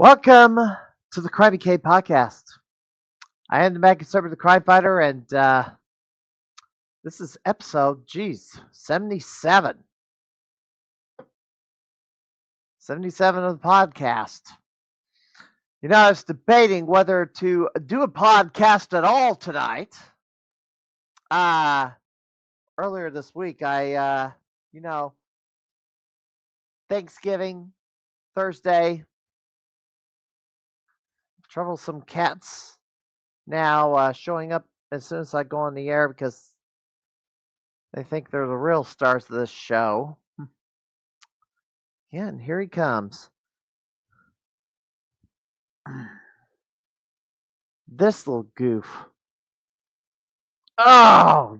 Welcome to the Crimeycade podcast. I am the Mad Conservative Crime Fighter, and this is episode, 77. 77 of the podcast. I was debating whether to do a podcast at all tonight. Earlier this week, Thanksgiving, Thursday, troublesome cats now showing up as soon as I go on the air because they think they're the real stars of this show. Yeah, and here he comes. This little goof. Oh,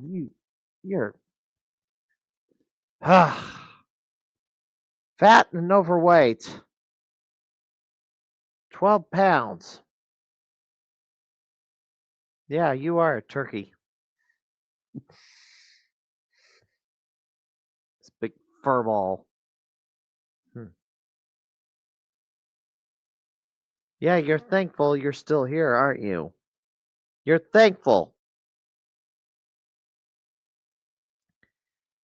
you're fat and overweight. 12 pounds. Yeah, you are a turkey. This big fur ball. Yeah, you're thankful you're still here, aren't you? You're thankful.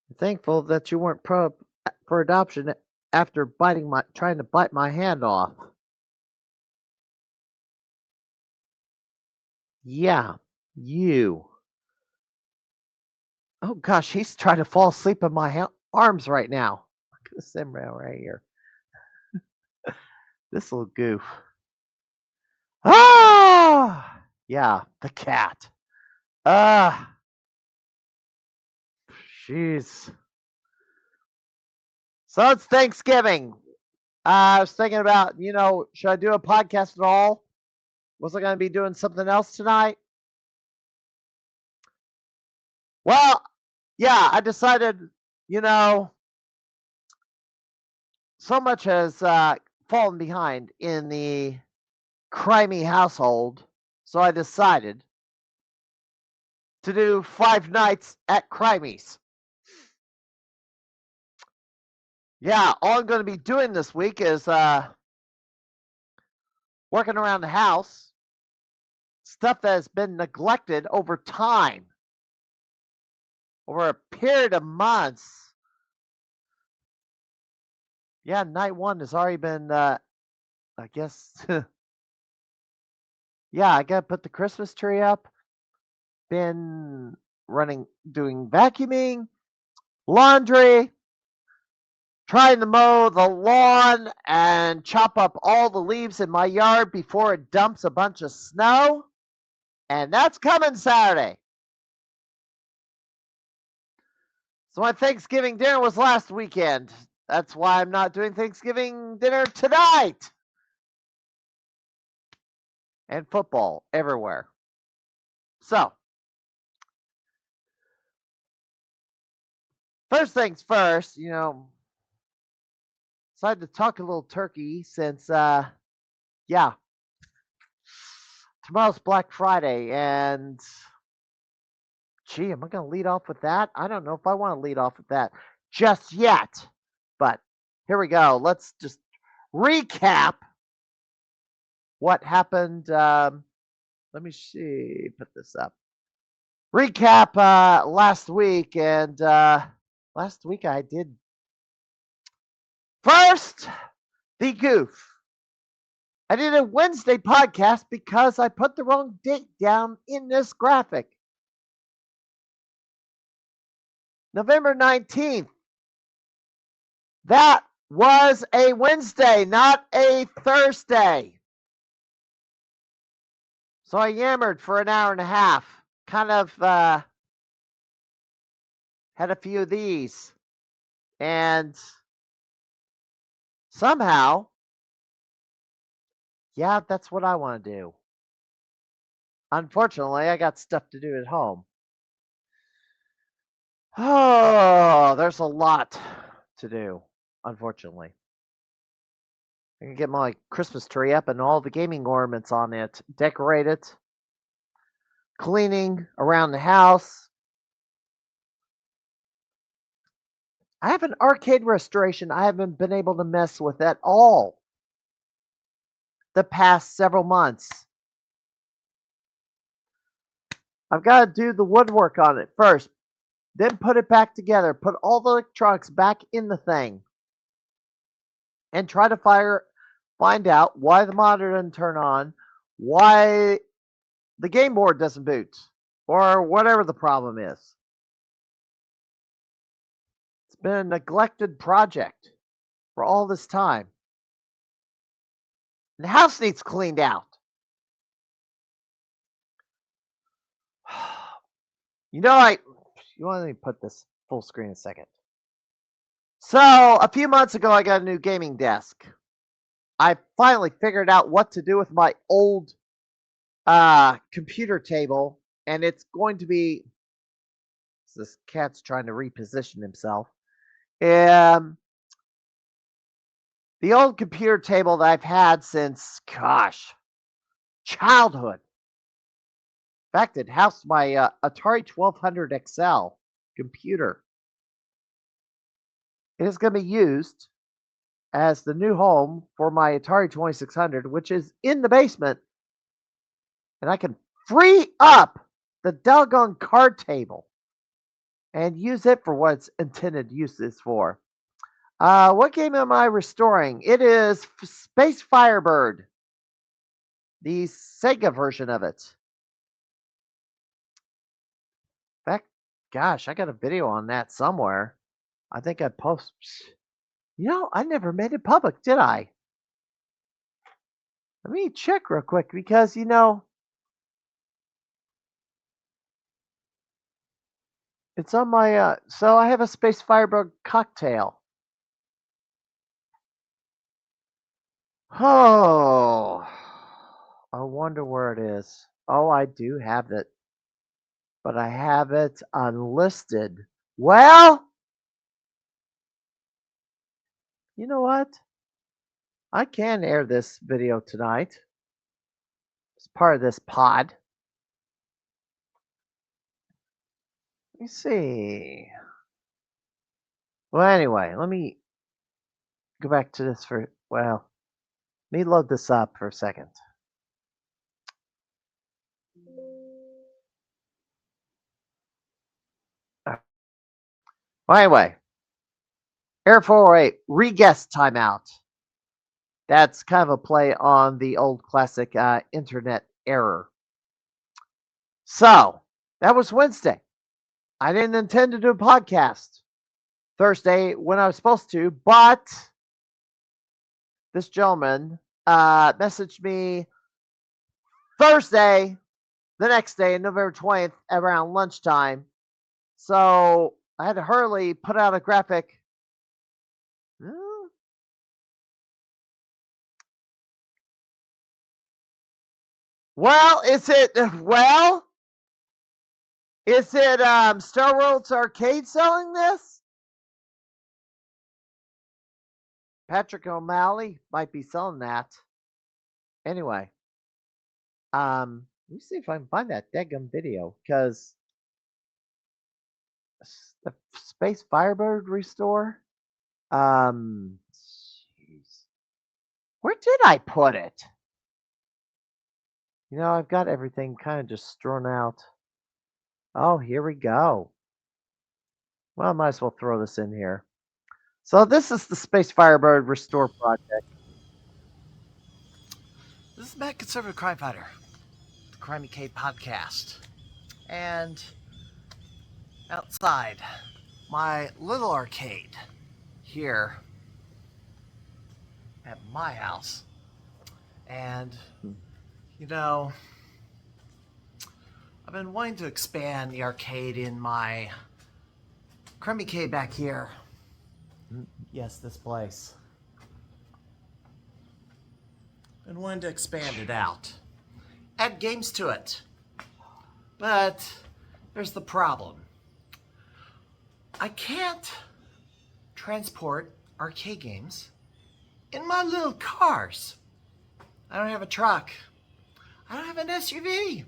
You're thankful that you weren't put up for adoption after trying to bite my hand off. Yeah, you. Oh gosh, he's trying to fall asleep in my arms right now. Look at this embryo right here. This little goof. Ah, yeah, the cat. Ah, jeez. So it's Thanksgiving. I was thinking about, should I do a podcast at all? Was I going to be doing something else tonight? Well, yeah, I decided, so much has fallen behind in the Crimey household. So I decided to do 5 nights at Crimey's. Yeah, all I'm going to be doing this week is working around the house, stuff that has been neglected over time, over a period of months. Yeah, night 1 has already been, I guess, yeah, I got to put the Christmas tree up. Been doing vacuuming, laundry, trying to mow the lawn and chop up all the leaves in my yard before it dumps a bunch of snow. And that's coming Saturday. So my Thanksgiving dinner was last weekend. That's why I'm not doing Thanksgiving dinner tonight. And football everywhere. So, first things first, decided to talk a little turkey since, tomorrow's Black Friday, and gee, am I going to lead off with that? I don't know if I want to lead off with that just yet, but here we go. Let's just recap what happened. Let me see, put this up. Recap last week, and last week I did first the goof. I did a Wednesday podcast because I put the wrong date down in this graphic. November 19th. That was a Wednesday, not a Thursday. So I yammered for an hour and a half. Kind of had a few of these. And somehow, yeah, that's what I want to do. Unfortunately, I got stuff to do at home. Oh, there's a lot to do, unfortunately. I can get my Christmas tree up and all the gaming ornaments on it, decorate it, cleaning around the house. I have an arcade restoration I haven't been able to mess with at all. the past several months. I've got to do the woodwork on it first, then put it back together, put all the electronics back in the thing, and try to find out why the monitor doesn't turn on, why the game board doesn't boot, or whatever the problem is. It's been a neglected project for all this time. The house needs cleaned out. You want me to put this full screen a second. So, a few months ago, I got a new gaming desk. I finally figured out what to do with my old computer table, and it's going to be. This cat's trying to reposition himself. The old computer table that I've had since, childhood. In fact, it housed my Atari 1200 XL computer. It is going to be used as the new home for my Atari 2600, which is in the basement. And I can free up the doggone card table and use it for what its intended use is for. What game am I restoring? It is Space Firebird, the Sega version of it. In fact, I got a video on that somewhere. I think I posted. I never made it public, did I? Let me check real quick because, it's on my, so I have a Space Firebird cocktail. Oh, I wonder where it is. Oh, I do have it, but I have it unlisted. Well, you know what? I can air this video tonight. It's part of this pod. Let me see. Well, anyway, let me go back to this let me load this up for a second. Well, anyway, Air 408, re-guest timeout. That's kind of a play on the old classic internet error. So, that was Wednesday. I didn't intend to do a podcast Thursday when I was supposed to, but this gentleman messaged me Thursday, the next day, November 20th, around lunchtime. So I had to hurriedly put out a graphic. Is it Star World's Arcade selling this? Patrick O'Malley might be selling that. Anyway, let me see if I can find that daggum video, because the Space Firebird restore. Jeez. Where did I put it? I've got everything kind of just strewn out. Oh, here we go. Well, I might as well throw this in here. So this is the Space Firebird Restore project. This is Matt Conservative Crime Fighter, the Crimeycade podcast. And outside my little arcade here at my house. And, I've been wanting to expand the arcade in my Crimeycade back here. Yes, this place. And wanted to expand it out. Add games to it. But there's the problem. I can't transport arcade games in my little cars. I don't have a truck. I don't have an SUV.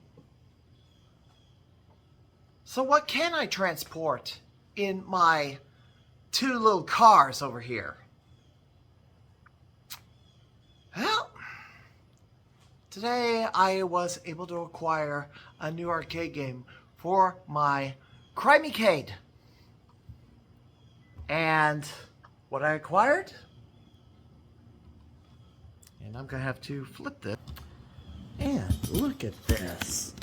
So what can I transport in my two little cars over here? Well, Today I was able to acquire a new arcade game for my Crimeycade. And what I acquired, and I'm going to have to flip this. And look at this.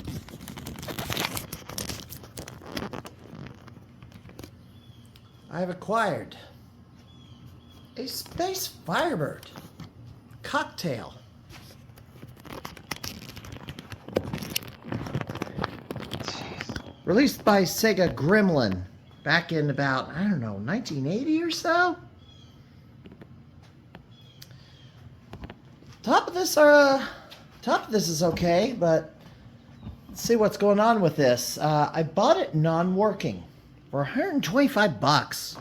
I've acquired a Space Firebird cocktail. Released by Sega Gremlin back in about, I don't know, 1980 or so? Top of this is okay, but let's see what's going on with this. I bought it non-working for 125 bucks.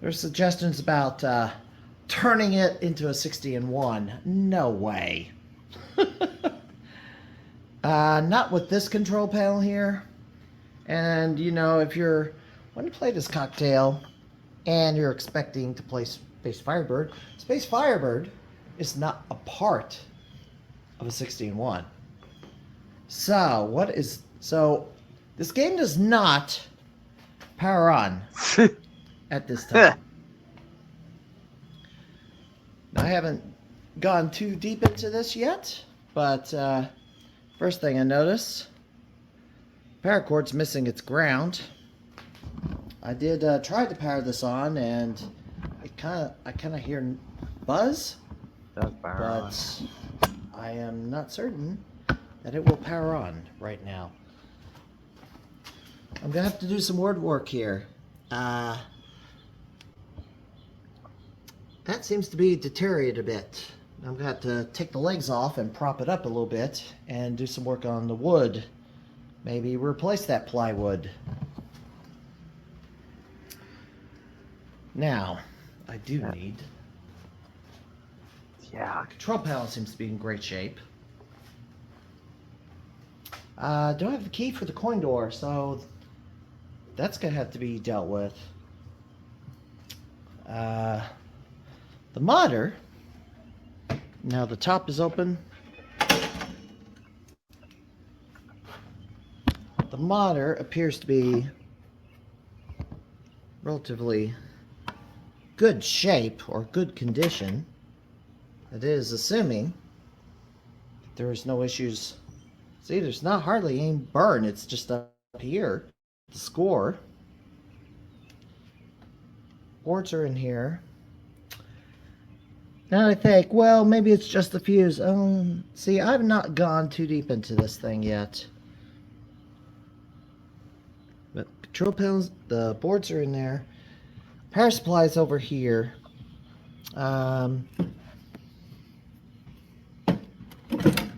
There's suggestions about turning it into a 60-in-1. No way. Not with this control panel here. And, you know, if you're when you play this cocktail and you're expecting to play Space Firebird, Space Firebird is not a part of a 60-in-1. So this game does not power on at this time. Now, I haven't gone too deep into this yet, but first thing I notice, power cord's missing its ground. I did try to power this on, and I kind of hear buzz, but I am not certain that it will power on right now. I'm gonna have to do some word work here. That seems to be deteriorated a bit. I'm gonna have to take the legs off and prop it up a little bit and do some work on the wood. Maybe replace that plywood. Now, I do need... Yeah, control panel seems to be in great shape. Don't have the key for the coin door, so that's gonna have to be dealt with. The modder, now the top is open. The modder appears to be relatively good shape or good condition. It is assuming there is no issues. See, there's not hardly any burn. It's just up here. The score. Boards are in here. Now I think, well, maybe it's just the fuse. See, I've not gone too deep into this thing yet. But control panels, the boards are in there. Power supply's over here. I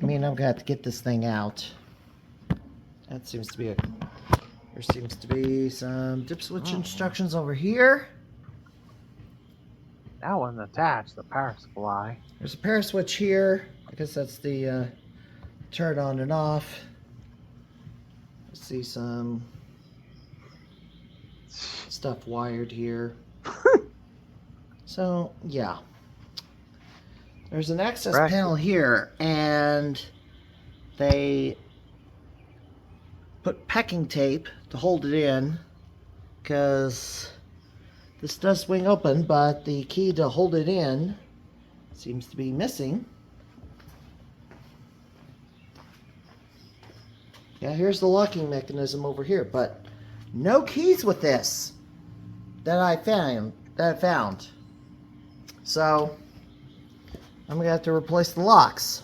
mean, I'm gonna have to get this thing out. That seems to be there seems to be some dip switch instructions over here. That one's attached, the power supply. There's a power switch here. I guess that's the turn it on and off. I see some stuff wired here. So, yeah. There's an access panel here, and they put packing tape to hold it in, because this does swing open, but the key to hold it in seems to be missing. Yeah, here's the locking mechanism over here, but no keys with this that I found. So I'm gonna have to replace the locks.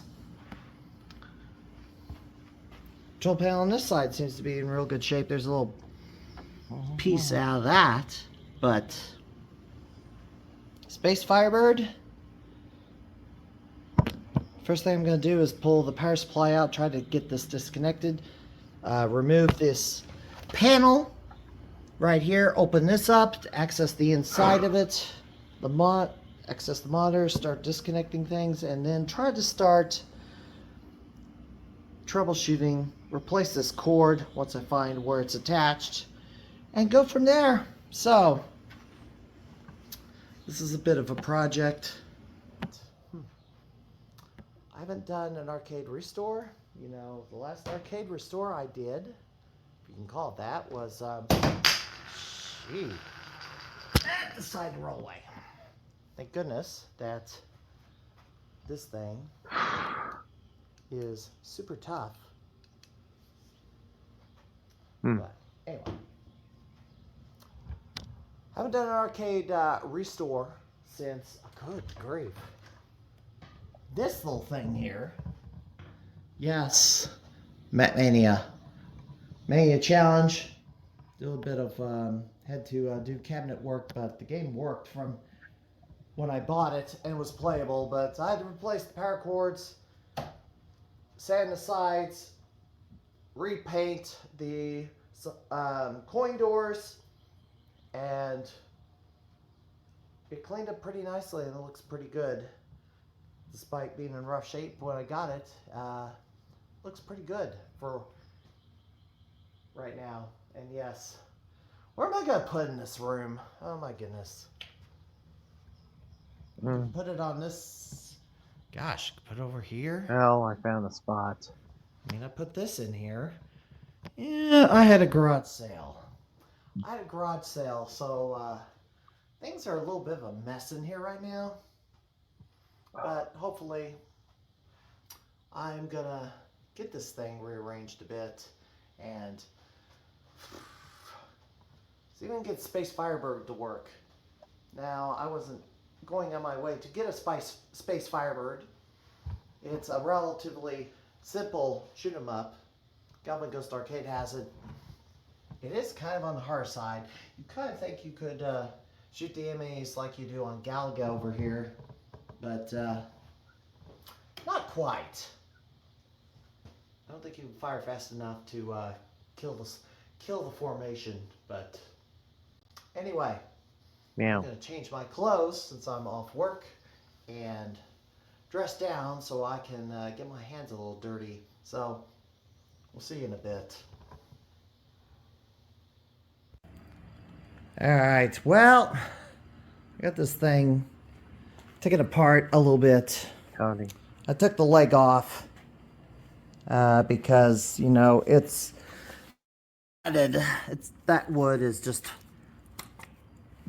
Control panel on this side seems to be in real good shape. There's a little piece out of that, but Space Firebird. First thing I'm gonna do is pull the power supply out, try to get this disconnected, remove this panel right here, open this up to access the inside of it, access the monitor, start disconnecting things, and then try to start troubleshooting, replace this cord once I find where it's attached, and go from there. So this is a bit of a project. I haven't done an arcade restore. You know, the last arcade restore I did, if you can call it that, was, gee, that decided to roll away. Thank goodness that this thing is super tough. But anyway, haven't done an arcade restore since, good grief, this little thing here. Yes, Mania challenge. Did a little bit of had to do cabinet work, but the game worked from when I bought it and was playable. But I had to replace the power cords, sand the sides, repaint the coin doors, and it cleaned up pretty nicely and it looks pretty good. Despite being in rough shape when I got it, looks pretty good for right now. And yes, where am I going to put in this room? Oh my goodness. Put it on this, gosh, put it over here. Oh, I found the spot. I mean, I put this in here. Yeah, I had a garage sale. So things are a little bit of a mess in here right now. But hopefully, I'm gonna get this thing rearranged a bit and see if we can get Space Firebird to work. Now, I wasn't going on my way to get a Space Firebird. It's a relatively simple shoot 'em up. Galloping Ghost Arcade has it. It is kind of on the hard side. You kind of think you could shoot the enemies like you do on Galaga over here, but not quite. I don't think you can fire fast enough to kill the formation. But anyway, Yeah. I'm gonna change my clothes since I'm off work and dress down so I can get my hands a little dirty. So we'll see you in a bit. All right, well, I got this thing taken apart a little bit. Tony. I took the leg off because, you know, it's that wood is just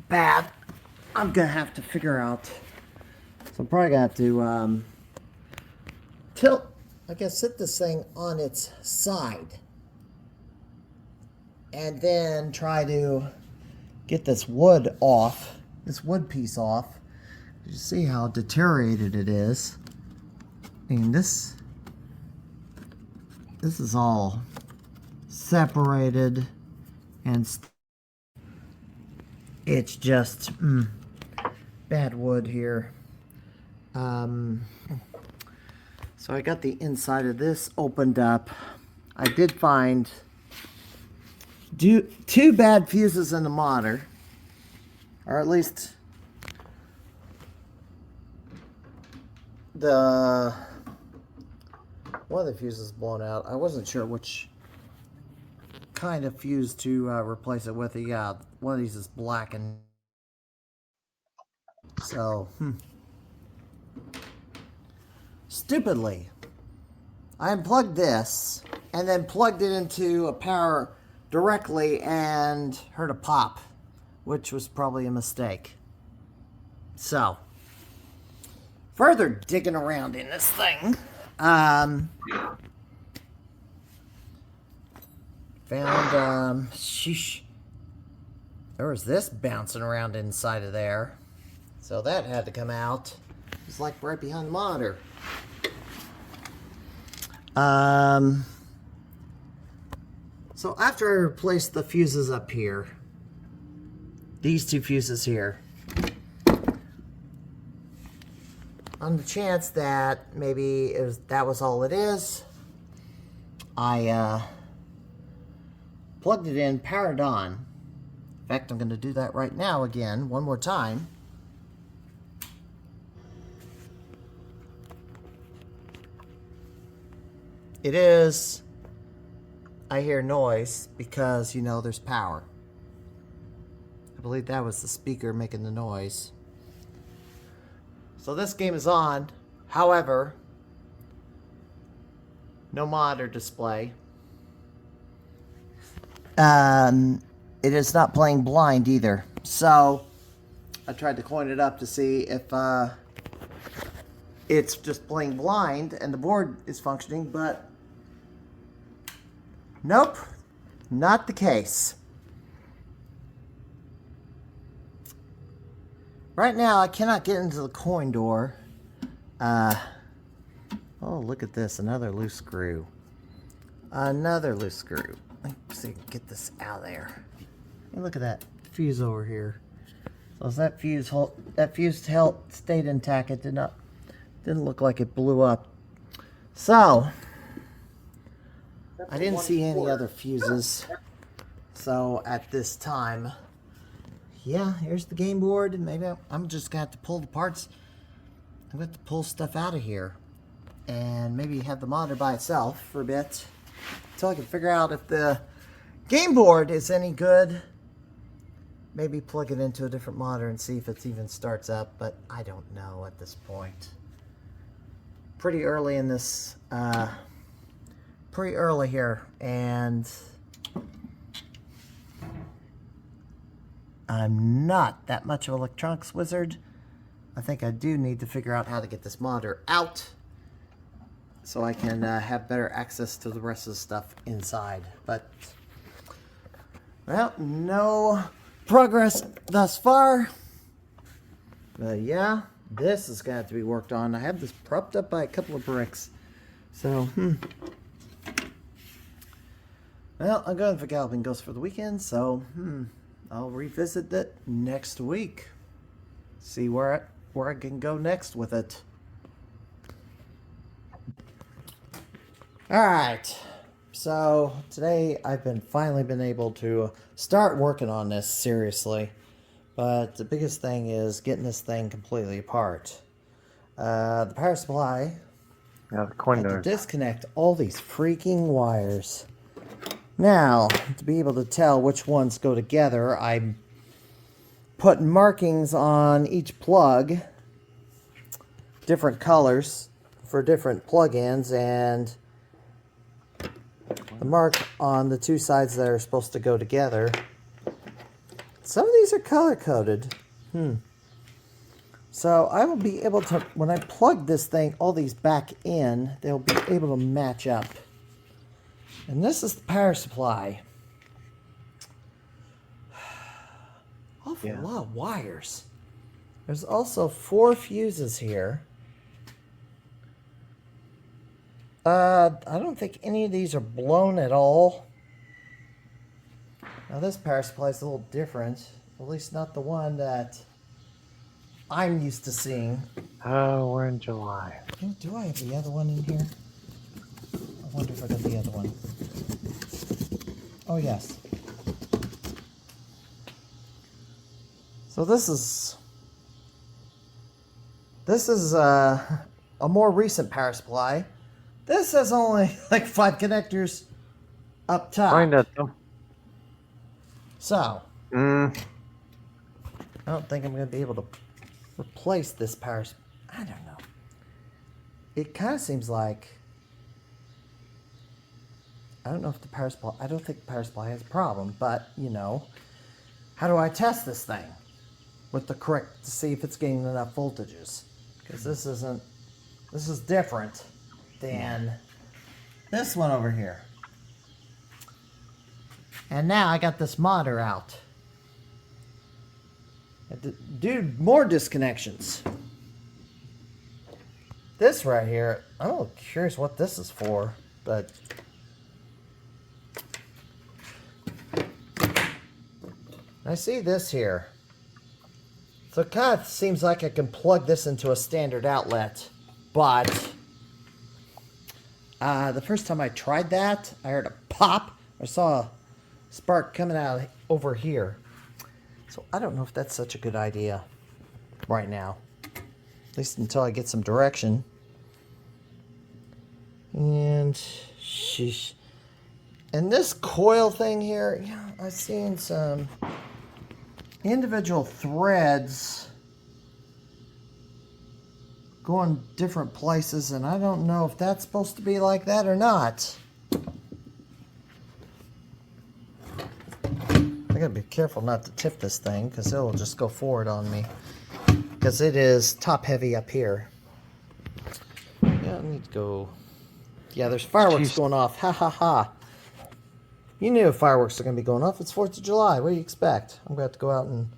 bad. I'm gonna have to figure out. So I'm probably gonna have to sit this thing on its side and then try to get this wood piece off. You see how deteriorated it is. I mean, this is all separated and it's just bad wood here. So I got the inside of this opened up. I did find two bad fuses in the motor, or at least one of the fuses blown out. I wasn't sure which kind of fuse to replace it with. Yeah, one of these is black, and so stupidly I unplugged this and then plugged it into a power directly and heard a pop, which was probably a mistake. So further digging around in this thing, found sheesh, there was this bouncing around inside of there, so that had to come out. It's like right behind the monitor. So after I replaced the fuses up here, these two fuses here, on the chance that maybe that was all it is, I plugged it in, powered on. In fact, I'm going to do that right now again, one more time. It is, I hear noise because, you know, there's power. I believe that was the speaker making the noise. So this game is on. However, No monitor display. It is not playing blind either. So I tried to coin it up to see if it's just playing blind and the board is functioning, but nope, not the case. Right now, I cannot get into the coin door. Oh, look at this, another loose screw. Another loose screw. Let's see if I can get this out of there. Hey, look at that fuse over here. So as that fuse stayed intact, it didn't look like it blew up. So I didn't see any other fuses. So at this time, yeah, here's the game board, and maybe I'm just gonna have to pull the parts. I'm gonna have to pull stuff out of here, and maybe have the monitor by itself for a bit, until I can figure out if the game board is any good. Maybe plug it into a different monitor and see if it even starts up, but I don't know at this point. Pretty early in this, pretty early here, and I'm not that much of an electronics wizard. I think I do need to figure out how to get this monitor out so I can have better access to the rest of the stuff inside. But, well, no progress thus far. But yeah, this is going to have to be worked on. I have this propped up by a couple of bricks. So, well, I'm going for Galloping Ghost for the weekend, so, I'll revisit it next week. See where I can go next with it. Alright, so today I've finally been able to start working on this seriously. But the biggest thing is getting this thing completely apart. The power supply, Yeah, the coin I had to doors. disconnect all these freaking wires. Now, to be able to tell which ones go together, I'm putting markings on each plug, different colors for different plug-ins, and the mark on the two sides that are supposed to go together. Some of these are color-coded. So I will be able to, when I plug this thing, all these back in, they'll be able to match up. And this is the power supply. Awful lot of wires. There's also 4 fuses here. I don't think any of these are blown at all. Now this power supply is a little different. At least not the one that I'm used to seeing. Oh, we're in July. Do I have the other one in here? I wonder if I got the other one. Oh, yes. So this is a more recent power supply. This has only like 5 connectors up top. Find it though. So, I don't think I'm going to be able to replace this power. I don't know. It kind of seems like, I don't know if the power supply, I don't think the power supply has a problem, but, you know, how do I test this thing with the correct, to see if it's getting enough voltages? Because this is different than this one over here. And now I got this monitor out. Dude, more disconnections. This right here, I'm a little curious what this is for, but I see this here. So it kind of seems like I can plug this into a standard outlet, but the first time I tried that, I heard a pop. I saw a spark coming out over here. So I don't know if that's such a good idea right now. At least until I get some direction. And sheesh. And this coil thing here, yeah, I've seen some individual threads going different places, and I don't know if that's supposed to be like that or not. I gotta be careful not to tip this thing, because it'll just go forward on me. Because it is top heavy up here. Yeah, I need to go. Yeah, there's fireworks going off. Ha ha ha. You knew fireworks are gonna be going off. It's 4th of July. What do you expect? I'm gonna have to go out and,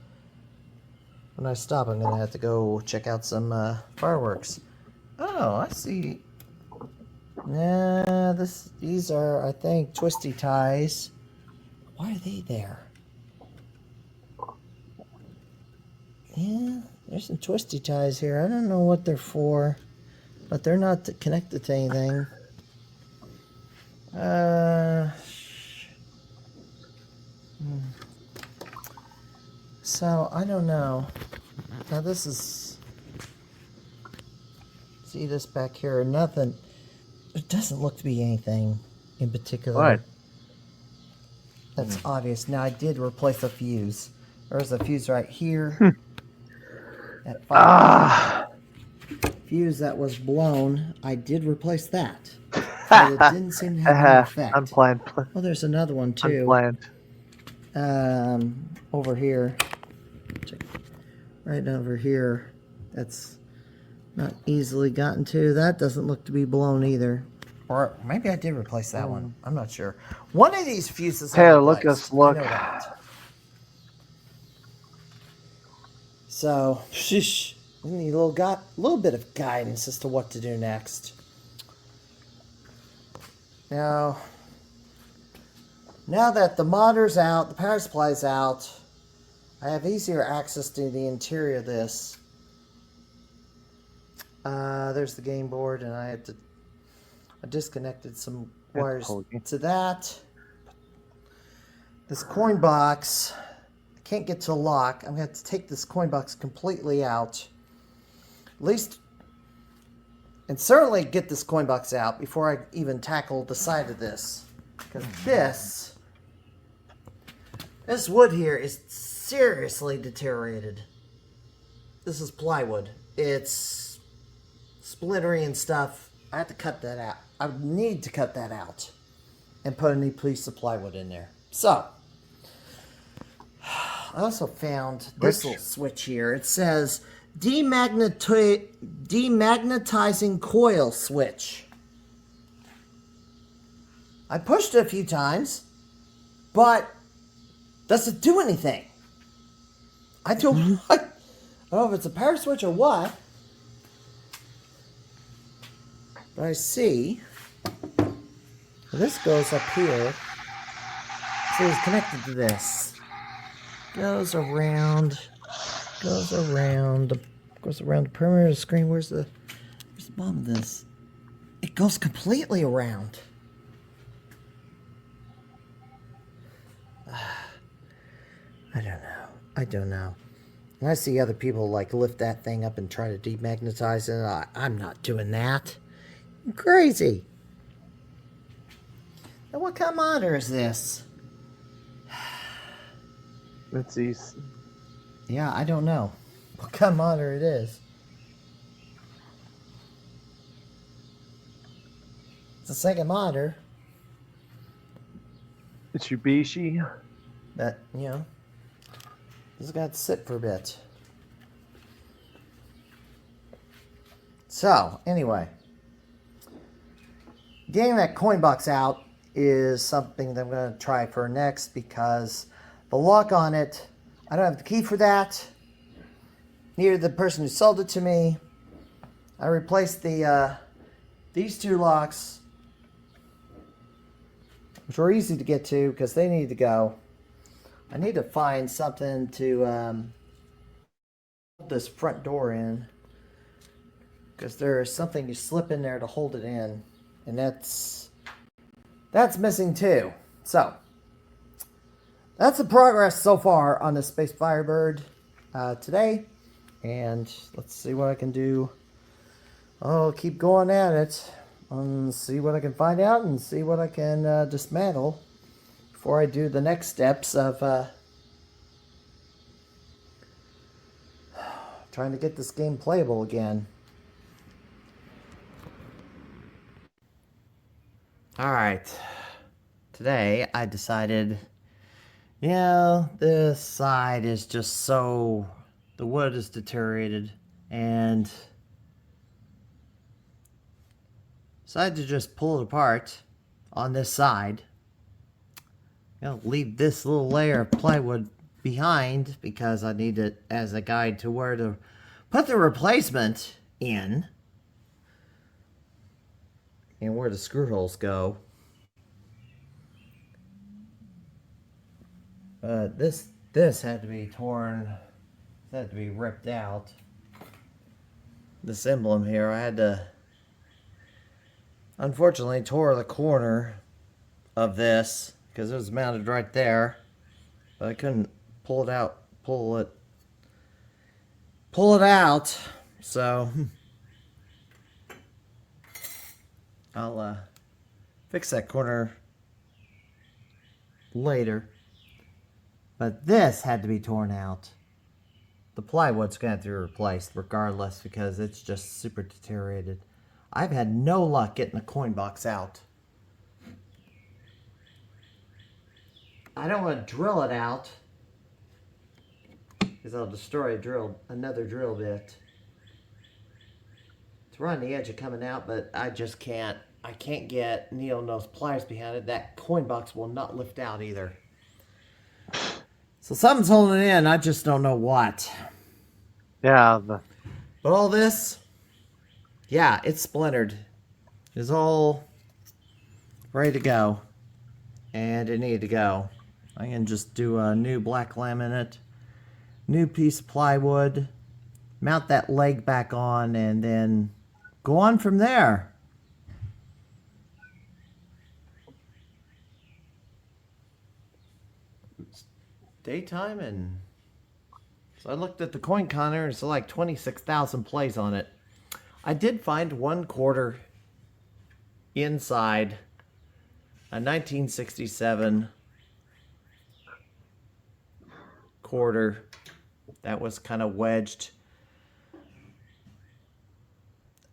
when I stop, I'm gonna have to go check out some fireworks. Oh, I see. Nah, these are, I think, twisty ties. Why are they there? Yeah, there's some twisty ties here. I don't know what they're for, but they're not connected to anything. So, I don't know. Now this is... See this back here? Nothing. It doesn't look to be anything in particular. What? That's obvious. Now I did replace a fuse. There's a fuse right here. At 5. Fuse that was blown. I did replace that. But it didn't seem to have any effect. Unplanned. Oh, there's another one too. Unplanned. Over here. Right over here. That's not easily gotten to. That doesn't look to be blown either. Or maybe I did replace that one. I'm not sure. One of these fuses. Hey, look us look. I know that. So, sheesh. We need a little bit of guidance as to what to do next. Now that the modder's out, the power supply's out, I have easier access to the interior of this. There's the game board, and I disconnected some wires to that. This coin box, I can't get to the lock. I'm going to have to take this coin box completely out. At least, and certainly get this coin box out before I even tackle the side of this. Because this wood here is seriously deteriorated. This is plywood. It's splintery and stuff. I have to cut that out. I would need to cut that out and put a new piece of plywood in there. So, I also found this little switch here. It says demagnetizing coil switch. I pushed it a few times, but doesn't do anything. I don't know if it's a power switch or what. But I see this goes up here. So it's connected to this. Goes around the perimeter of the screen. Where's the bottom of this? It goes completely around. I don't know. And I see other people like lift that thing up and try to demagnetize it. I'm not doing that. I'm crazy. Now what kind of monitor is this? Let's see. Yeah, I don't know what kind of monitor it is. It's a second monitor. Mitsubishi. That, you know, this has got to sit for a bit. So, anyway. Getting that coin box out is something that I'm going to try for next, because the lock on it, I don't have the key for that. Neither the person who sold it to me. I replaced these two locks, which were easy to get to because they need to go. I need to find something to hold this front door in, because there is something you slip in there to hold it in, and that's missing too. So that's the progress so far on the Space Firebird today, and let's see what I can do. I'll keep going at it and see what I can find out and see what I can dismantle before I do the next steps of trying to get this game playable again. Alright. Today I decided, this side is just so... the wood is deteriorated, and decided to just pull it apart on this side. Leave this little layer of plywood behind because I need it as a guide to where to put the replacement in and where the screw holes go. This had to be torn. This had to be ripped out. This emblem here, I had to, unfortunately, tore the corner of this because it was mounted right there, but I couldn't pull it out. Pull it out. So I'll fix that corner later. But this had to be torn out. The plywood's going to have to be replaced regardless because it's just super deteriorated. I've had no luck getting the coin box out. I don't want to drill it out because I'll destroy another drill bit. It's right on the edge of coming out, but I just can't. I can't get needle-nose pliers behind it. That coin box will not lift out either. So something's holding it in. I just don't know what. Yeah. But all this, yeah, it's splintered. It's all ready to go. And it needed to go. I can just do a new black laminate, new piece of plywood, mount that leg back on, and then go on from there. It's daytime, and so I looked at the coin counter, and it's like 26,000 plays on it. I did find 1/4 inside a 1967 quarter that was kind of wedged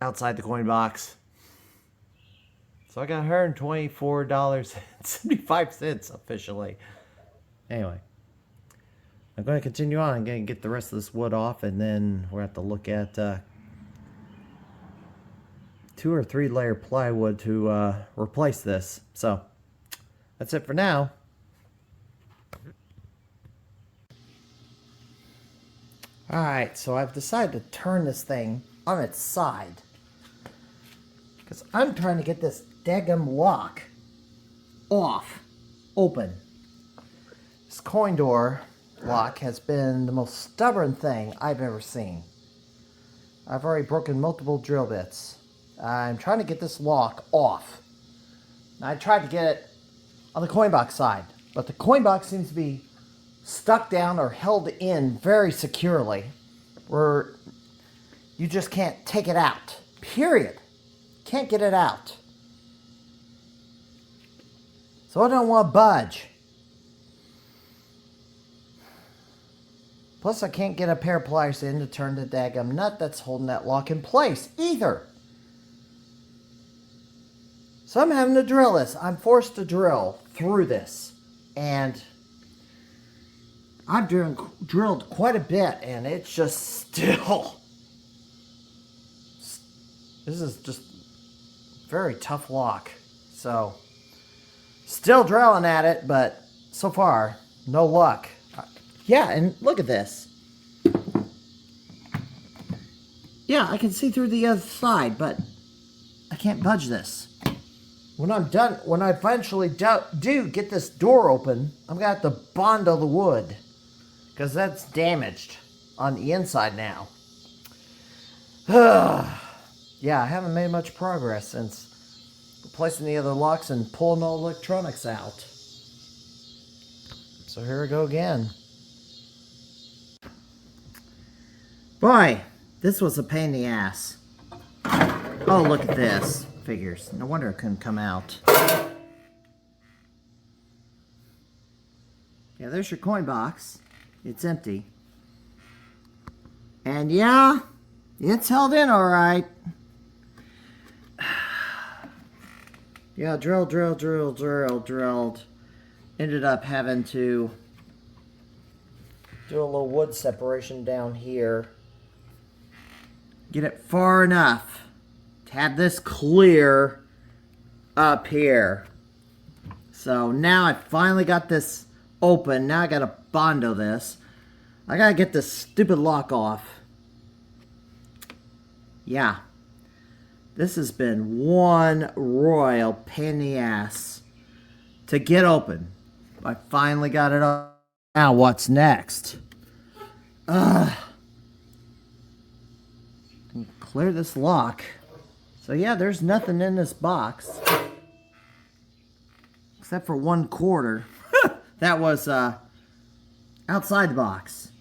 outside the coin box. So I got $124.75 officially. Anyway, I'm going to continue on. I'm going to get the rest of this wood off, and then we'll have to look at 2 or 3 layer plywood to replace this. So that's it for now. Alright, so I've decided to turn this thing on its side because I'm trying to get this daggum lock open. This coin door lock has been the most stubborn thing I've ever seen. I've already broken multiple drill bits. I'm trying to get this lock off. I tried to get it on the coin box side, but the coin box seems to be stuck down or held in very securely where you just can't take it out. Period. Can't get it out. So I don't want to budge. Plus I can't get a pair of pliers in to turn the daggum nut that's holding that lock in place either. So I'm having to drill this. I'm forced to drill through this. And I've drilled quite a bit, and it's just still... This is just very tough lock. So, still drilling at it, but so far, no luck. Yeah, and look at this. Yeah, I can see through the other side, but I can't budge this. When I'm done, when I eventually do get this door open, I'm going to have to bondo the wood. Because that's damaged on the inside now. Yeah, I haven't made much progress since replacing the other locks and pulling all the electronics out. So here we go again. Boy, this was a pain in the ass. Oh, look at this. Figures. No wonder it couldn't come out. Yeah, there's your coin box. It's empty. And yeah, it's held in all right. Yeah, drilled. Ended up having to do a little wood separation down here. Get it far enough to have this clear up here. So now I finally got this open. Now I gotta bondo this. I gotta get this stupid lock off. Yeah. This has been one royal pain in the ass to get open. I finally got it open. Now what's next? Clear this lock. So yeah, there's nothing in this box. Except for 1/4. That was outside the box.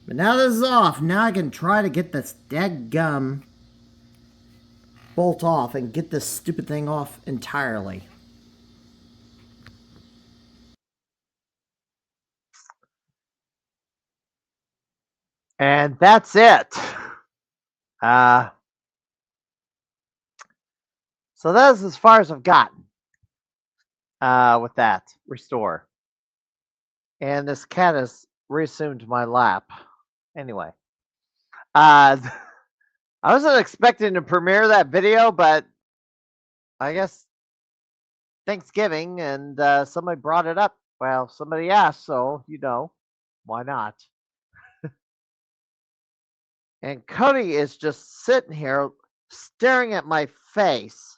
But now this is off. Now I can try to get this dead gum bolt off and get this stupid thing off entirely. And that's it. So that's as far as I've gotten with that restore. And this cat has reassumed my lap. Anyway, I wasn't expecting to premiere that video, but I guess Thanksgiving and somebody brought it up. Well, somebody asked, so why not? And Cody is just sitting here staring at my face.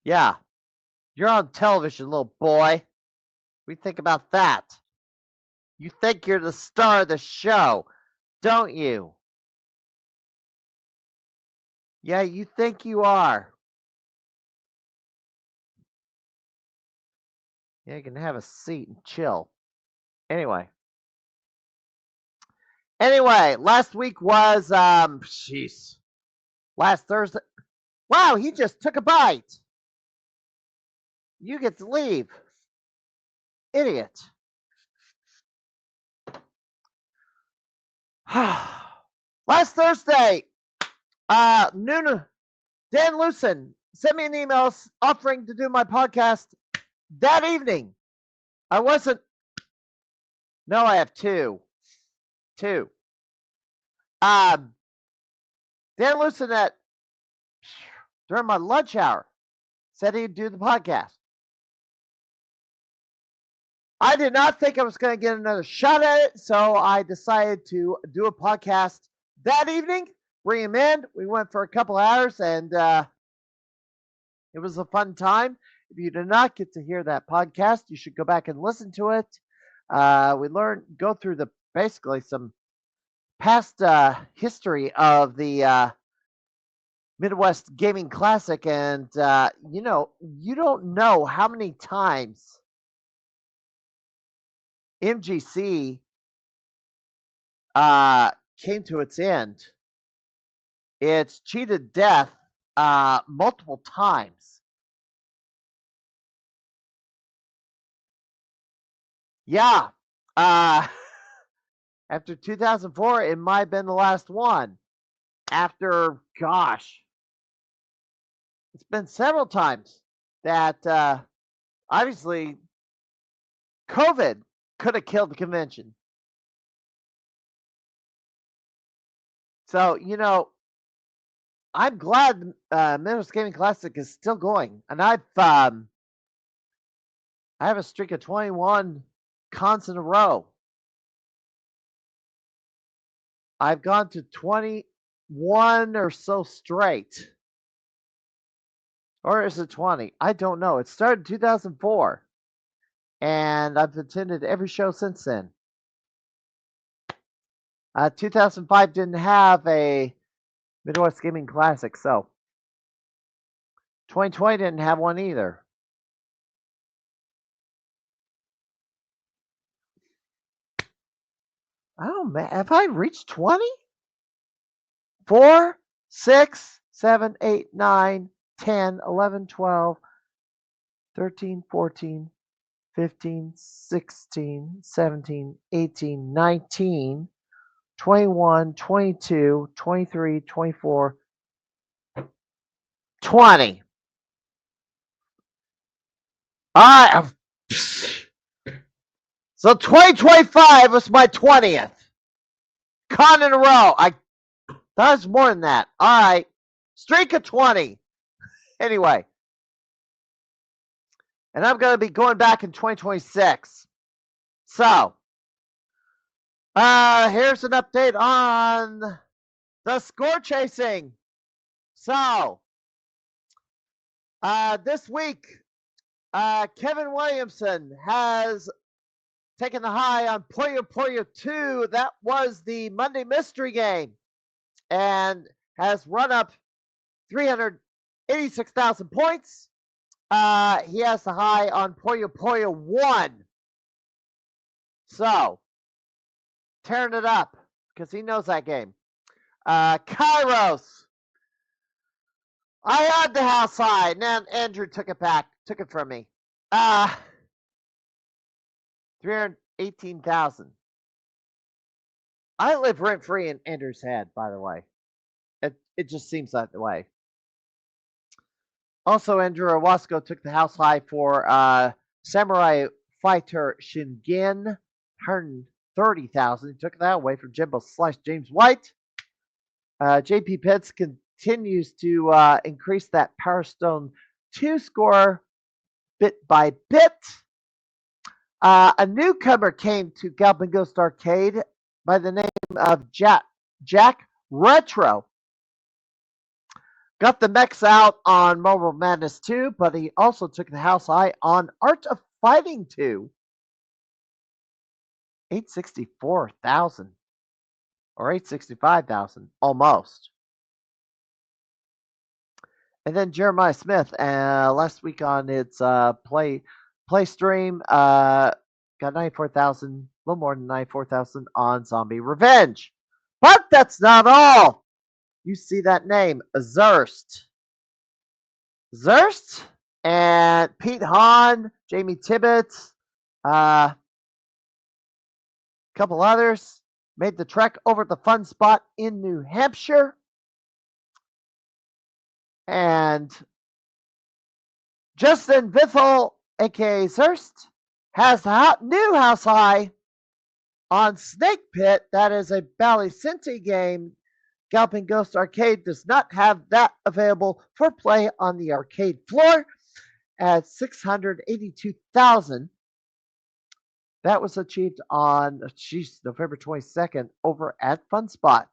Yeah, you're on television, little boy. We think about that. You think you're the star of the show, don't you? Yeah, you think you are. Yeah, you can have a seat and chill. Anyway, last week was jeez. Last Thursday. Wow, he just took a bite. You get to leave. Idiot. Last Thursday, noon, Dan Lucen sent me an email offering to do my podcast that evening. I wasn't. No, I have two. Dan Lucen during my lunch hour said he'd do the podcast. I did not think I was going to get another shot at it, so I decided to do a podcast that evening. Bring him in. We went for a couple hours, and it was a fun time. If you did not get to hear that podcast, you should go back and listen to it. We go through basically some past history of the Midwest Gaming Classic, and you don't know how many times MGC came to its end. It's cheated death multiple times. Yeah. After 2004, it might have been the last one. After, gosh, it's been several times that obviously COVID could have killed the convention. So, I'm glad Midwest Gaming Classic is still going. And I have a streak of 21 cons in a row. I've gone to 21 or so straight. Or is it 20? I don't know. It started in 2004. And I've attended every show since then. 2005 didn't have a Midwest Gaming Classic, so 2020 didn't have one either. Oh man, have I reached 20? 4, 6, 7, 8, 9, 10, 11, 12, 13, 14, 15, 16, 17, 18, 19, 21, 22, 23, 24, 20. All right. So 2025 was my 20th con in a row. That was more than that. All right. Streak of 20. Anyway. And I'm going to be going back in 2026. So, here's an update on the score chasing. So, this week, Kevin Williamson has taken the high on Puyo Puyo 2. That was the Monday mystery game. And has run up 386,000 points. He has the high on Puyo Puyo 1. So, tearing it up because he knows that game. Kairos. I had the house high, and then Andrew took it back, took it from me. 318,000. I live rent free in Andrew's head, by the way. It just seems that way. Also, Andrew Owasco took the house high for Samurai Fighter Shingen, 130,000. He took that away from Jimbo / James White. JP Pitts continues to increase that Power Stone 2 score bit by bit. A newcomer came to Galloping Ghost Arcade by the name of Jack Retro. Got the mechs out on Mobile Madness 2, but he also took the house high on Art of Fighting 2. 864,000 or 865,000 almost. And then Jeremiah Smith, last week on its play stream, got 94,000, a little more than 94,000 on Zombie Revenge. But that's not all. You see that name, Zurst. Zurst and Pete Hahn, Jamie Tibbetts, a couple others made the trek over to the fun spot in New Hampshire. And Justin Vithel, aka Zurst, has the new house high on Snake Pit. That is a Bally Cinti game. Galloping Ghost Arcade does not have that available for play on the arcade floor at 682,000. That was achieved on November 22nd over at Fun Spot.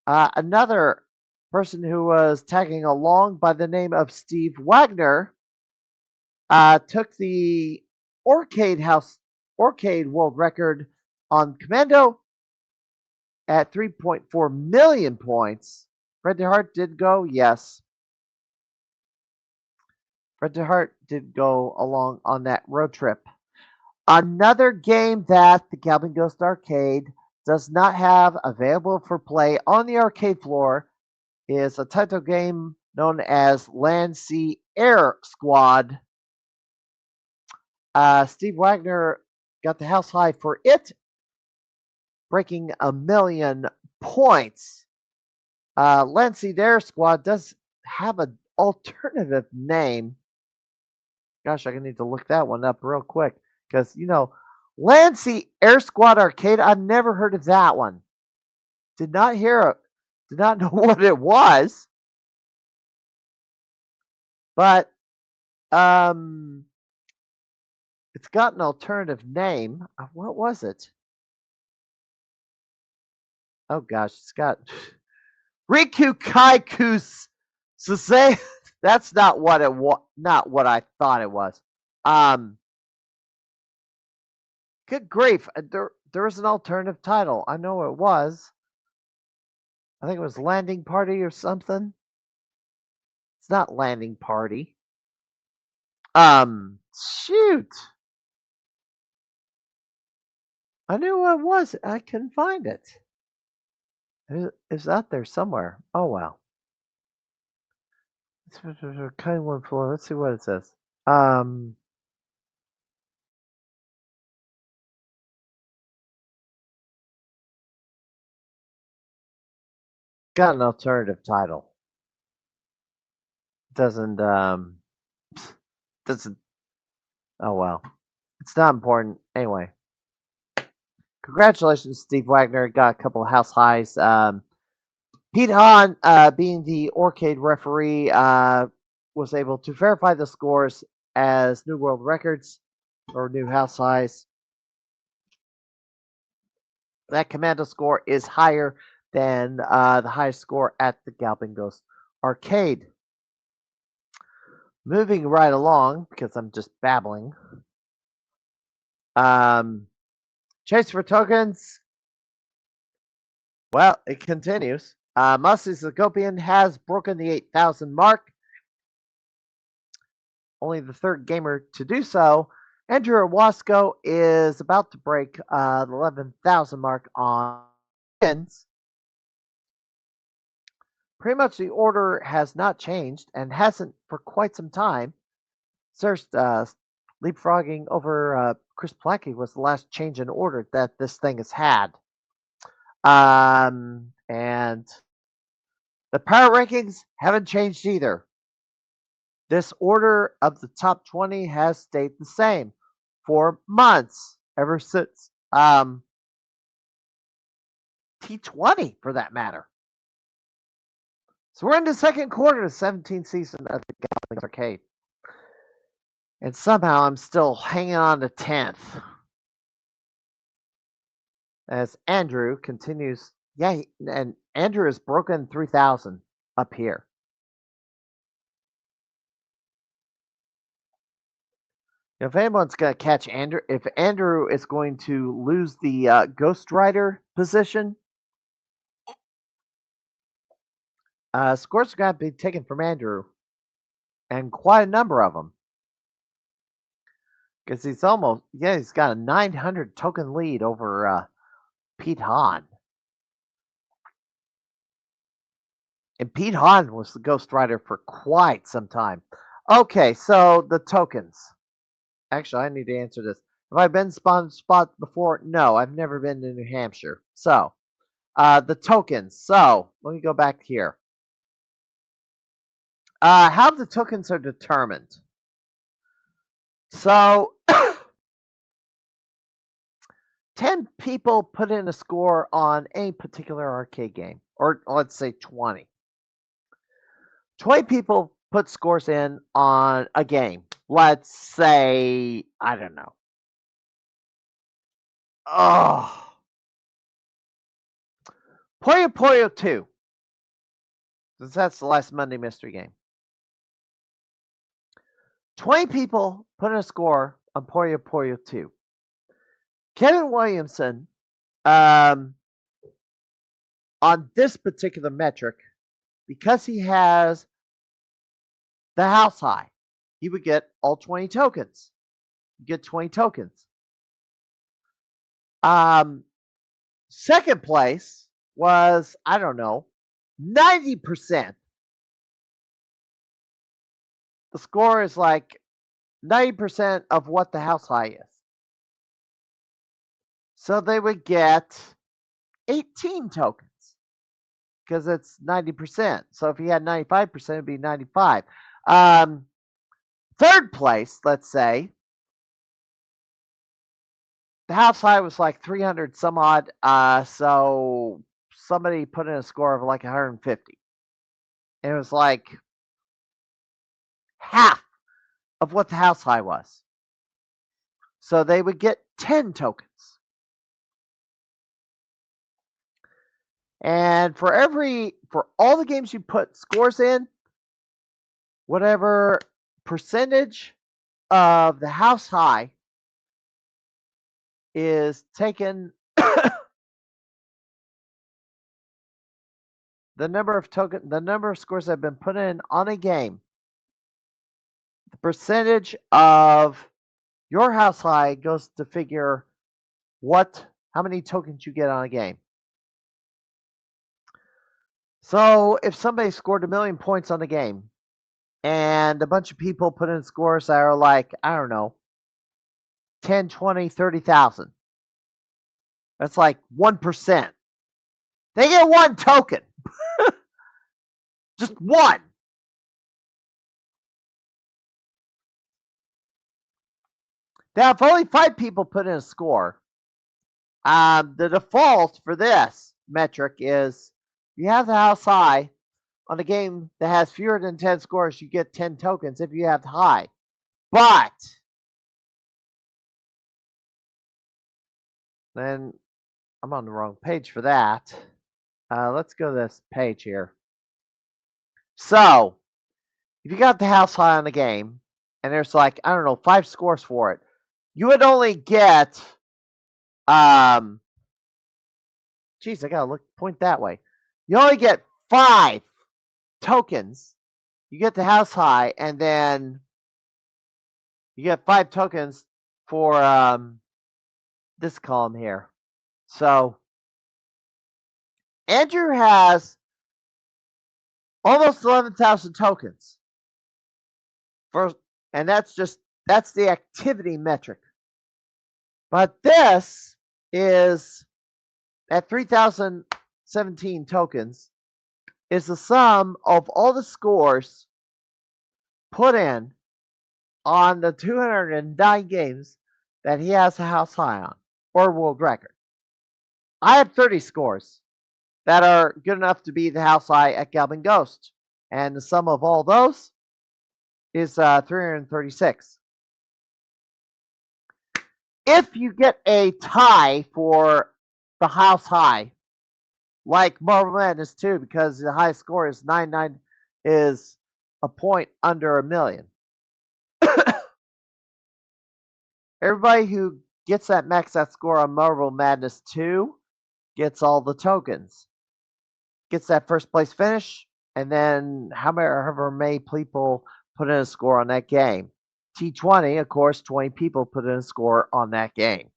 Another person who was tagging along by the name of Steve Wagner took the Arcade World Record on Commando at 3.4 million points. Fred DeHart did go, yes. Fred DeHart did go along on that road trip. Another game that the Galloping Ghost Arcade does not have available for play on the arcade floor is a title game known as Land Sea Air Squad. Steve Wagner got the house high for it, breaking 1 million points. Land Sea Air Squad does have an alternative name. Gosh, I need to look that one up real quick because, Land Sea Air Squad Arcade, I've never heard of that one. Did not hear it. Did not know what it was. But it's got an alternative name. What was it? Oh gosh, it's got Riku Kaikus Sase. That's not what it was. Not what I thought it was. Good grief! There is an alternative title. I know it was. I think it was Landing Party or something. It's not Landing Party. Shoot. I knew what it was. I couldn't find it. It's out there somewhere. Oh well. Kind one floor. Let's see what it says. Got an alternative title. doesn't doesn't. Oh well, it's not important anyway. Congratulations, Steve Wagner. Got a couple of house highs. Pete Hahn, being the Orcade referee, was able to verify the scores as new world records or new house highs. That Commando score is higher than the highest score at the Galloping Ghost arcade. Moving right along, because I'm just babbling. Chase for tokens. Well, it continues. Musty Zagopian has broken the 8,000 mark. Only the third gamer to do so. Andrew Wasco is about to break the 11,000 mark on wins. Pretty much the order has not changed and hasn't for quite some time. First, leapfrogging over Chris Plackey was the last change in order that this thing has had. And the power rankings haven't changed either. This order of the top 20 has stayed the same for months, ever since T20 for that matter. So we're in the second quarter of the 17th season of the Galloping Arcade. And somehow I'm still hanging on to 10th. As Andrew continues. Yeah, and Andrew has broken 3,000 up here. If anyone's going to catch Andrew, if Andrew is going to lose the Ghost Rider position, scores are going to be taken from Andrew, and quite a number of them. Because he's got a 900 token lead over Pete Hahn. And Pete Hahn was the Ghost Rider for quite some time. Okay, so the tokens. Actually, I need to answer this. Have I been spot before? No, I've never been to New Hampshire. So, the tokens. So, let me go back here. How the tokens are determined. So, 10 people put in a score on a particular arcade game, or let's say 20. 20 people put scores in on a game. Let's say, I don't know. Oh. Puyo Puyo 2. Since that's the last Monday mystery game. 20 people put in a score on Puyo Puyo 2. Kevin Williamson, on this particular metric, because he has the house high, he would get all 20 tokens. You get 20 tokens. Second place was, I don't know, 90%. The score is like 90% of what the house high is. So they would get 18 tokens because it's 90%. So if you had 95%, it'd be 95. Third place, let's say, the house high was like 300 some odd. So somebody put in a score of like 150. And it was like half of what the house high was. So they would get 10 tokens. And for all the games you put scores in, whatever percentage of the house high is taken, the number of scores that have been put in on a game, the percentage of your house high goes to figure how many tokens you get on a game. So if somebody scored 1,000,000 points on the game and a bunch of people put in scores that are like, I don't know, 10, 20, 30,000. That's like 1%. They get one token. Just one. Now, if only 5 people put in a score, the default for this metric is you have the house high on a game that has fewer than 10 scores, you get 10 tokens if you have the high. But then I'm on the wrong page for that. Let's go to this page here. So if you got the house high on the game and there's like, I don't know, 5 scores for it, you would only get geez, I gotta point that way. You only get 5 tokens. You get the house high, and then you get 5 tokens for this column here. So Andrew has almost 11,000 tokens. And that's the activity metric. But this is at 3,017 tokens is the sum of all the scores put in on the 209 games that he has a house high on, or world record. I have 30 scores that are good enough to be the house high at Galloping Ghost, and the sum of all those is 336. If you get a tie for the house high, like Marvel Madness 2, because the highest score is 99, is a point under a million. Everybody who gets that max out score on Marvel Madness 2 gets all the tokens. Gets that first place finish, and then however many people put in a score on that game. T20, of course, 20 people put in a score on that game.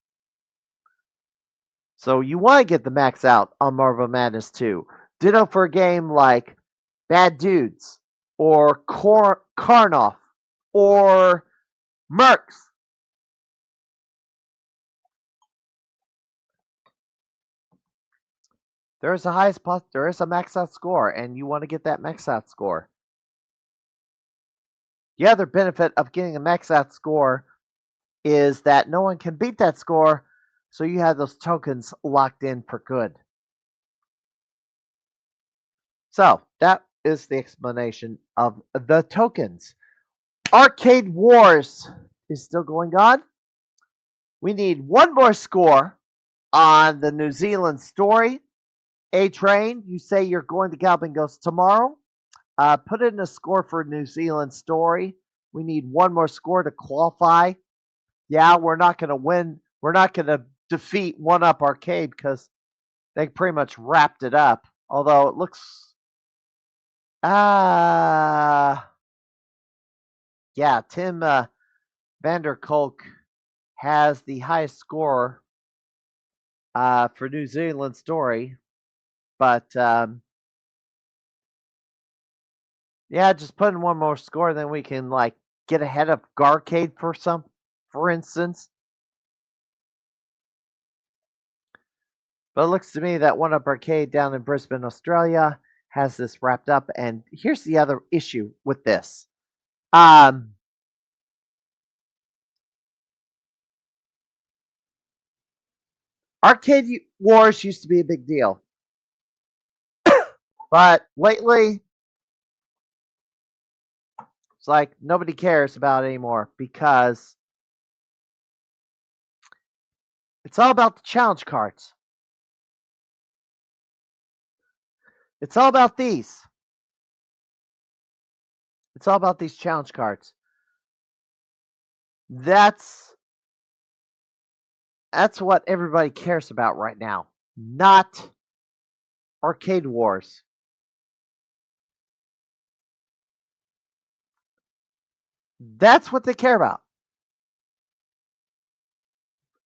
So you want to get the max out on Marvel Madness 2. Ditto for a game like Bad Dudes, or Karnoff, or Mercs. There is a max out score, and you want to get that max out score. The other benefit of getting a max out score is that no one can beat that score, so you have those tokens locked in for good. So that is the explanation of the tokens. Arcade Wars is still going on. We need one more score on the New Zealand story. A-Train, you say you're going to Galloping Ghost tomorrow. Put in a score for New Zealand story. We need one more score to qualify. Yeah, we're not going to win. We're not going to defeat One Up Arcade because they pretty much wrapped it up. Although it looks, yeah, Tim Vanderkolk has the highest score for New Zealand story, but yeah, just put in one more score, then we can like get ahead of Garcade for instance. But it looks to me that One Up Arcade down in Brisbane, Australia has this wrapped up. And here's the other issue with this. Arcade Wars used to be a big deal. But lately, it's like nobody cares about it anymore because it's all about the challenge cards. It's all about these. It's all about these challenge cards. That's what everybody cares about right now, not Arcade Wars. That's what they care about.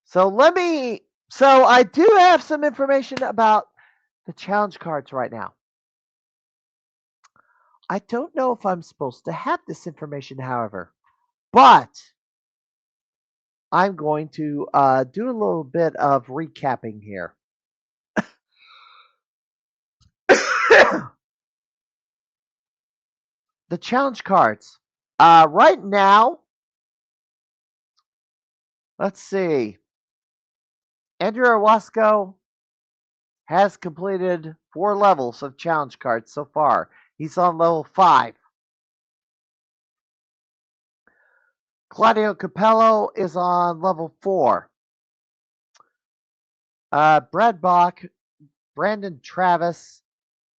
So I do have some information about the challenge cards right now. I don't know if I'm supposed to have this information, however, but I'm going to do a little bit of recapping here. The challenge cards. Right now, Let's see. Andrew Owasco has completed 4 levels of challenge cards so far. He's on level 5. Claudio Capello is on level 4. Brad Bach, Brandon Travis,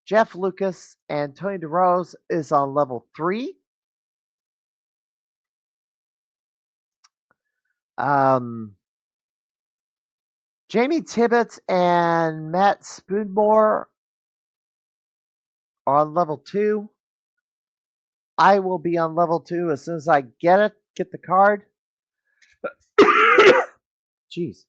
Jeff Lucas, and Tony DeRose is on level 3. Jamie Tibbetts and Matt Spoonmore are on level 2. I will be on level 2 as soon as I get the card. Jeez.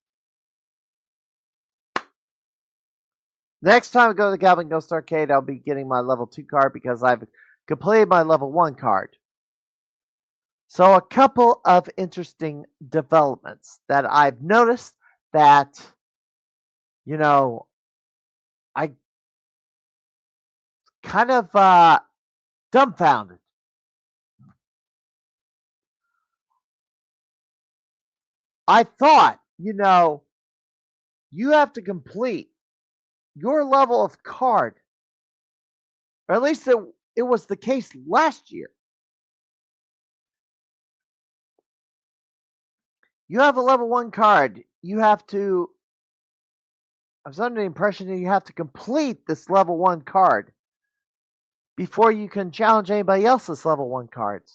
Next time I go to the Galloping Ghost Arcade, I'll be getting my level 2 card because I've completed my level 1 card. So a couple of interesting developments that I've noticed that, I kind of dumbfounded. I thought, you have to complete your level of card, or at least it was the case last year. You have a level 1 card. I was under the impression that you have to complete this level 1 card before you can challenge anybody else's level 1 cards.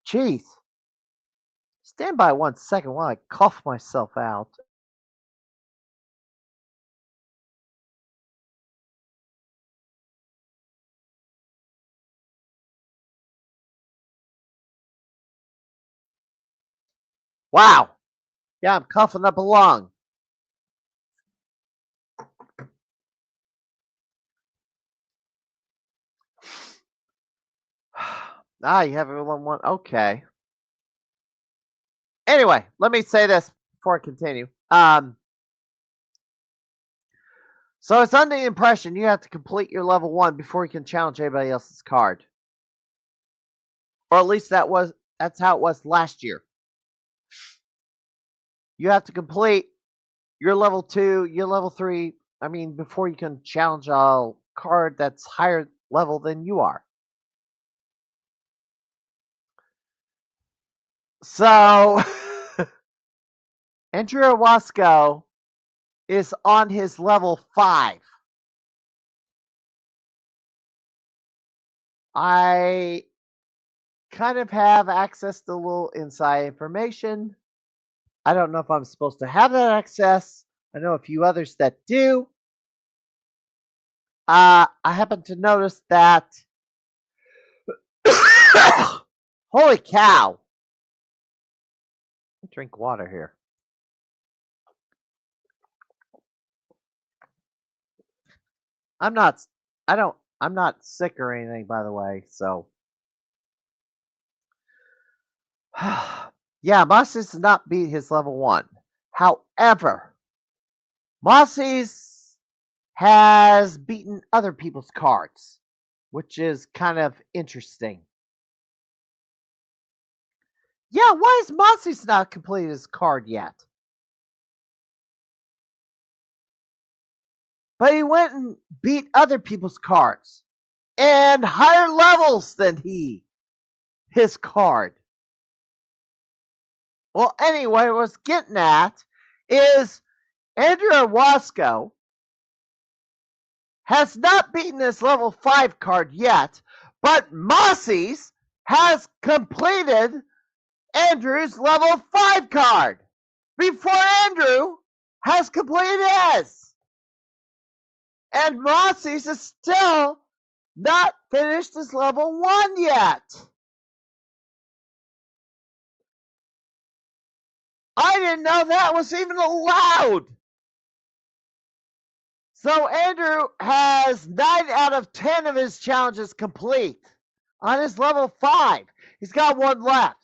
Jeez. Stand by 1 second while I cough myself out. Wow. Yeah, I'm coughing up a lung. You have everyone one. Okay. Anyway, let me say this before I continue. So it's under the impression you have to complete your level 1 before you can challenge anybody else's card. Or at least that's how it was last year. You have to complete your level 2, your level 3, before you can challenge a card that's higher level than you are. So Andrew Owasco is on his level 5. I kind of have access to a little inside information. I don't know if I'm supposed to have that access. I know a few others that do. I happen to notice that. Holy cow! Drink water here. I'm not sick or anything, by the way, so. Yeah, Mossy's did not beat his level 1. However, Mossy's has beaten other people's cards, which is kind of interesting. Yeah, why is Mossy's not completed his card yet? But he went and beat other people's cards and higher levels than his card. Well, anyway, what I was getting at is Andrew Owasco has not beaten his level 5 card yet, but Mossy's has completed Andrew's level 5 card before Andrew has completed his. And Mossy's is still not finished his level 1 yet. I didn't know that was even allowed. So Andrew has 9 out of 10 of his challenges complete on his level 5. He's got 1 left.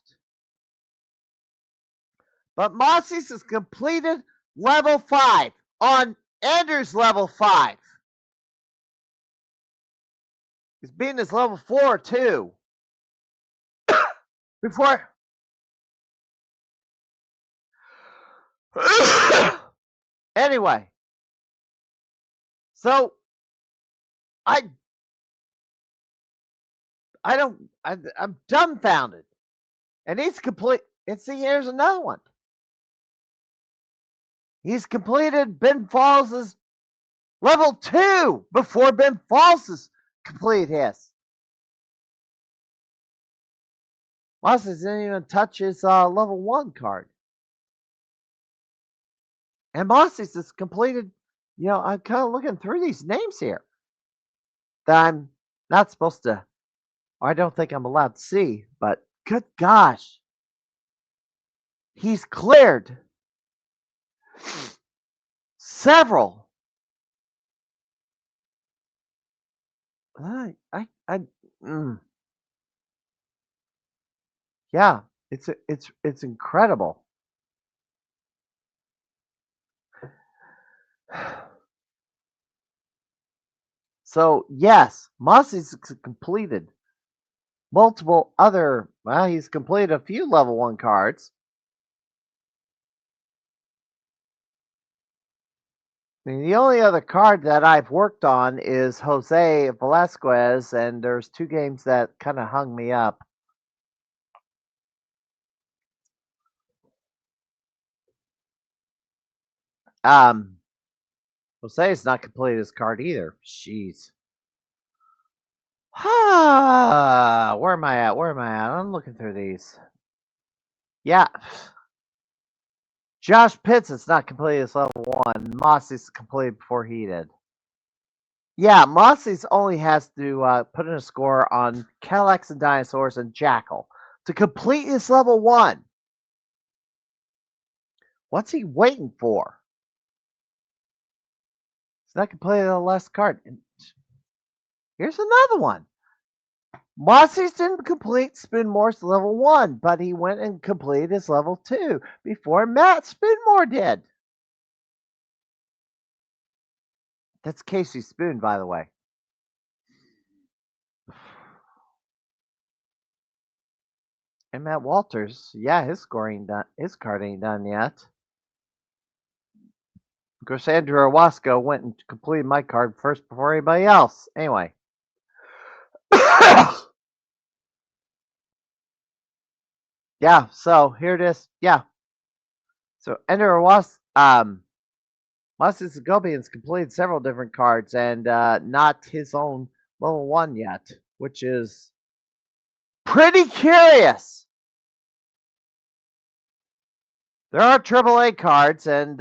But Mossy's has completed level 5 on Andrew's level 5. He's beaten his level 4 too. Anyway, so I I'm dumbfounded. And he's complete. And see, here's another one. He's completed Ben Falls' level 2 before Ben Falls complete his. Mossy didn't even touch his level 1 card. And Mossy's has completed, I'm kind of looking through these names here that I'm not supposed to, or I don't think I'm allowed to see, but good gosh. He's cleared several. Yeah, it's incredible. So yes, Mossy's completed multiple other. Well, he's completed a few level 1 cards. I mean, the only other card that I've worked on is Jose Velasquez, and there's 2 games that kind of hung me up. Jose's not completed his card either. Jeez. Where am I at? Where am I at? I'm looking through these. Yeah. Josh Pitts is not completed his level 1. Mossy's completed before he did. Yeah, Mossy's only has to put in a score on Cadillacs and Dinosaurs and Jackal to complete his level 1. What's he waiting for? He's not completed the last card. Here's another one. Mossy's didn't complete Spinmore's level 1, but he went and completed his level 2 before Matt Spinmore did. That's Casey Spoon, by the way. And Matt Walters, yeah, his score ain't done. His card ain't done yet. Of course, Andrew Owasco went and completed my card first before anybody else. Anyway. Yeah, so here it is. Yeah. So Andrew Owasco, Moses Gobian's completed several different cards and not his own level 1 yet, which is pretty curious. There are AAA cards and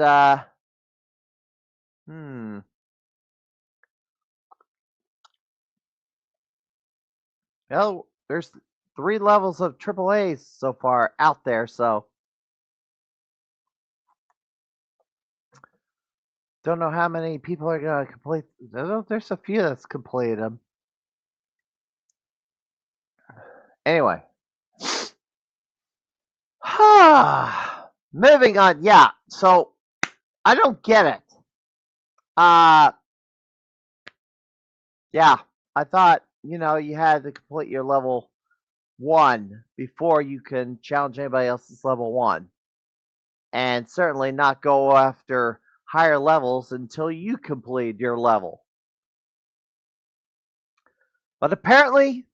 well, there's 3 levels of AAAs so far out there, so don't know how many people are gonna complete. There's a few that's completed them. Anyway, moving on. Yeah, so I don't get it. Yeah, I thought you had to complete your level 1 before you can challenge anybody else's level 1, and certainly not go after higher levels until you complete your level. But apparently,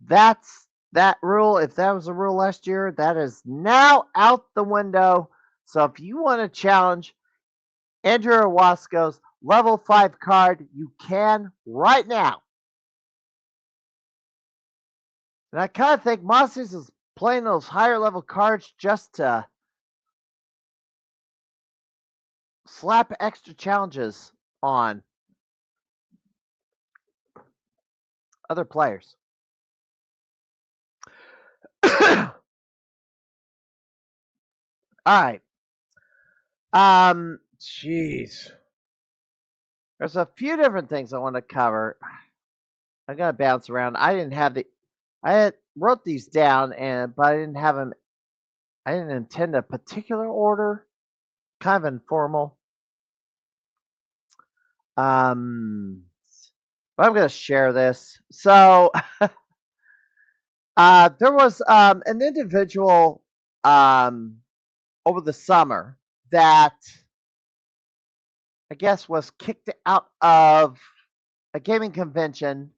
that's that rule. If that was a rule last year, that is now out the window. So if you want to challenge Andrew Owasco's level 5 card, you can right now. And I kind of think Monsters is playing those higher level cards just to slap extra challenges on other players. All right. Jeez. There's a few different things I want to cover. I'm gonna bounce around. I wrote these down, but I didn't have them. I didn't intend a particular order. Kind of informal. But I'm gonna share this. So, there was an individual over the summer that I guess was kicked out of a gaming convention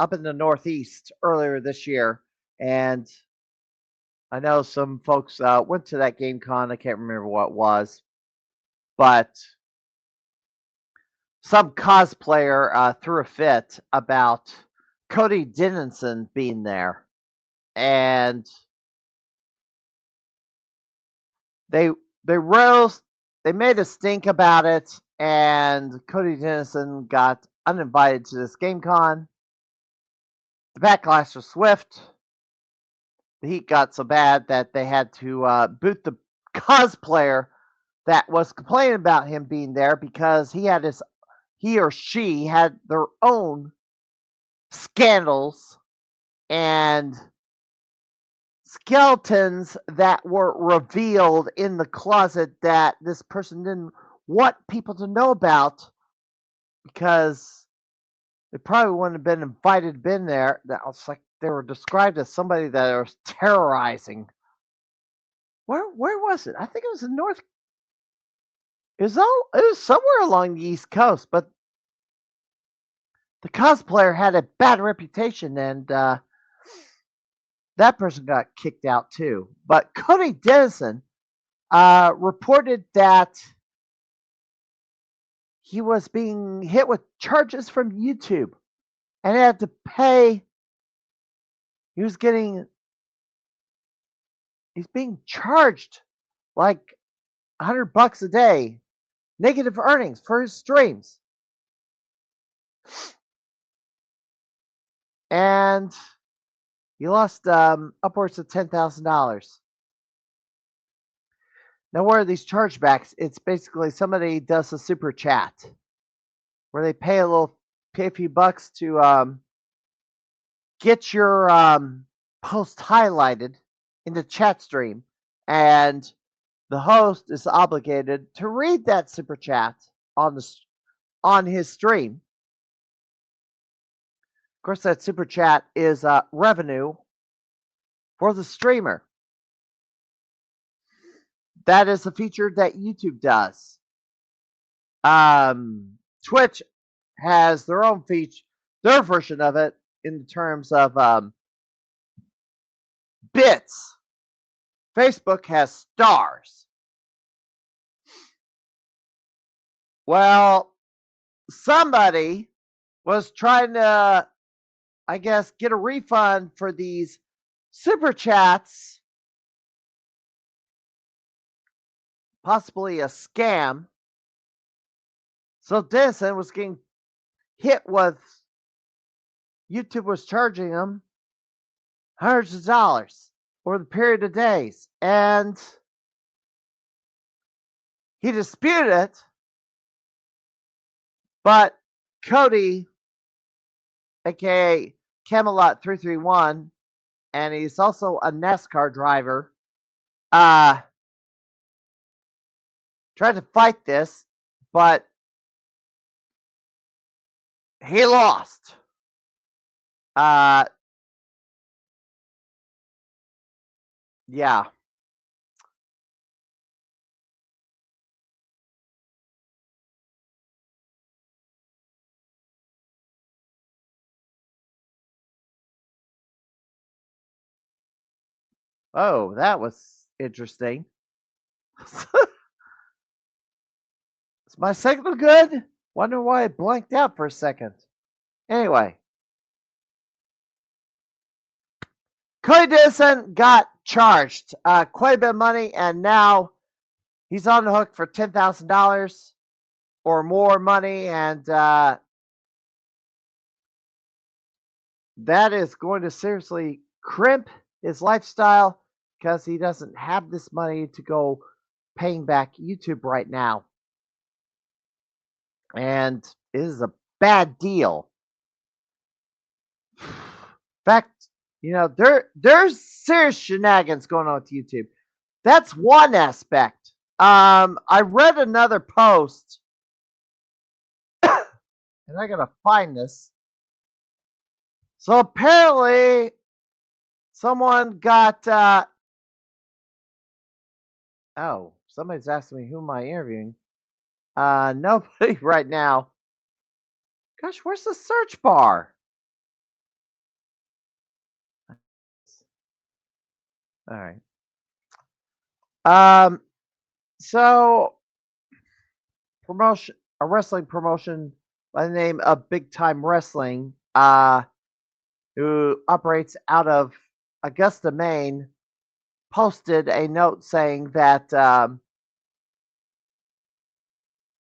up in the Northeast earlier this year. And I know some folks went to that game con. I can't remember what it was, but some cosplayer threw a fit about Cody Dennison being there. And they they made a stink about it, and Cody Dennison got uninvited to this game con. The backlash was swift. The heat got so bad that they had to boot the cosplayer that was complaining about him being there because he or she had their own scandals and skeletons that were revealed in the closet that this person didn't want people to know about because they probably wouldn't have been invited to been there. That was like they were described as somebody that was terrorizing. Where was it? I think it was in North. It was somewhere along the East Coast, but the cosplayer had a bad reputation, and that person got kicked out too. But Cody Dennison reported that he was being hit with charges from YouTube and had to pay. He's being charged like $100 a day, negative earnings for his streams. And he lost upwards of $10,000. Now, what are these chargebacks? It's basically somebody does a super chat where they pay a few bucks to get your post highlighted in the chat stream, and the host is obligated to read that super chat on his stream. Of course, that super chat is revenue for the streamer. That is a feature that YouTube does. Twitch has their own feature, their version of it in terms of bits. Facebook has stars. Well, somebody was trying to, I guess, get a refund for these super chats, possibly a scam. So Dennison was getting hit with, YouTube was charging him hundreds of dollars over the period of days. And he disputed it, but Cody, aka Camelot 331, and he's also a NASCAR driver, tried to fight this, but he lost. Yeah. Oh, that was interesting. Is my signal good? Wonder why it blanked out for a second. Anyway, Cody Dennison got charged quite a bit of money, and now he's on the hook for $10,000 or more money, and that is going to seriously crimp his lifestyle because he doesn't have this money to go paying back YouTube right now. And it is a bad deal. In fact, there's serious shenanigans going on with YouTube. That's one aspect. I read another post, and I gotta find this. So apparently, someone got Oh, somebody's asking me who am I interviewing. Nobody right now. Gosh, where's the search bar? All right. So promotion, a wrestling promotion by the name of Big Time Wrestling, who operates out of Augusta, Maine, posted a note saying that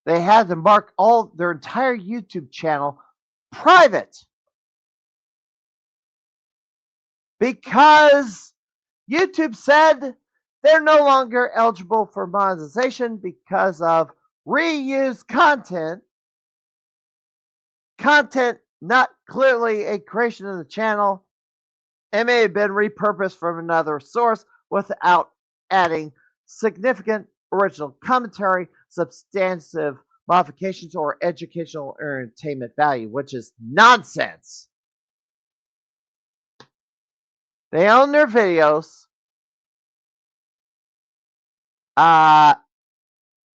they had to mark all their entire YouTube channel private because YouTube said they're no longer eligible for monetization because of reused content not clearly a creation of the channel. It may have been repurposed from another source without adding significant original commentary, substantive modifications, or educational or entertainment value, which is nonsense. They own their videos.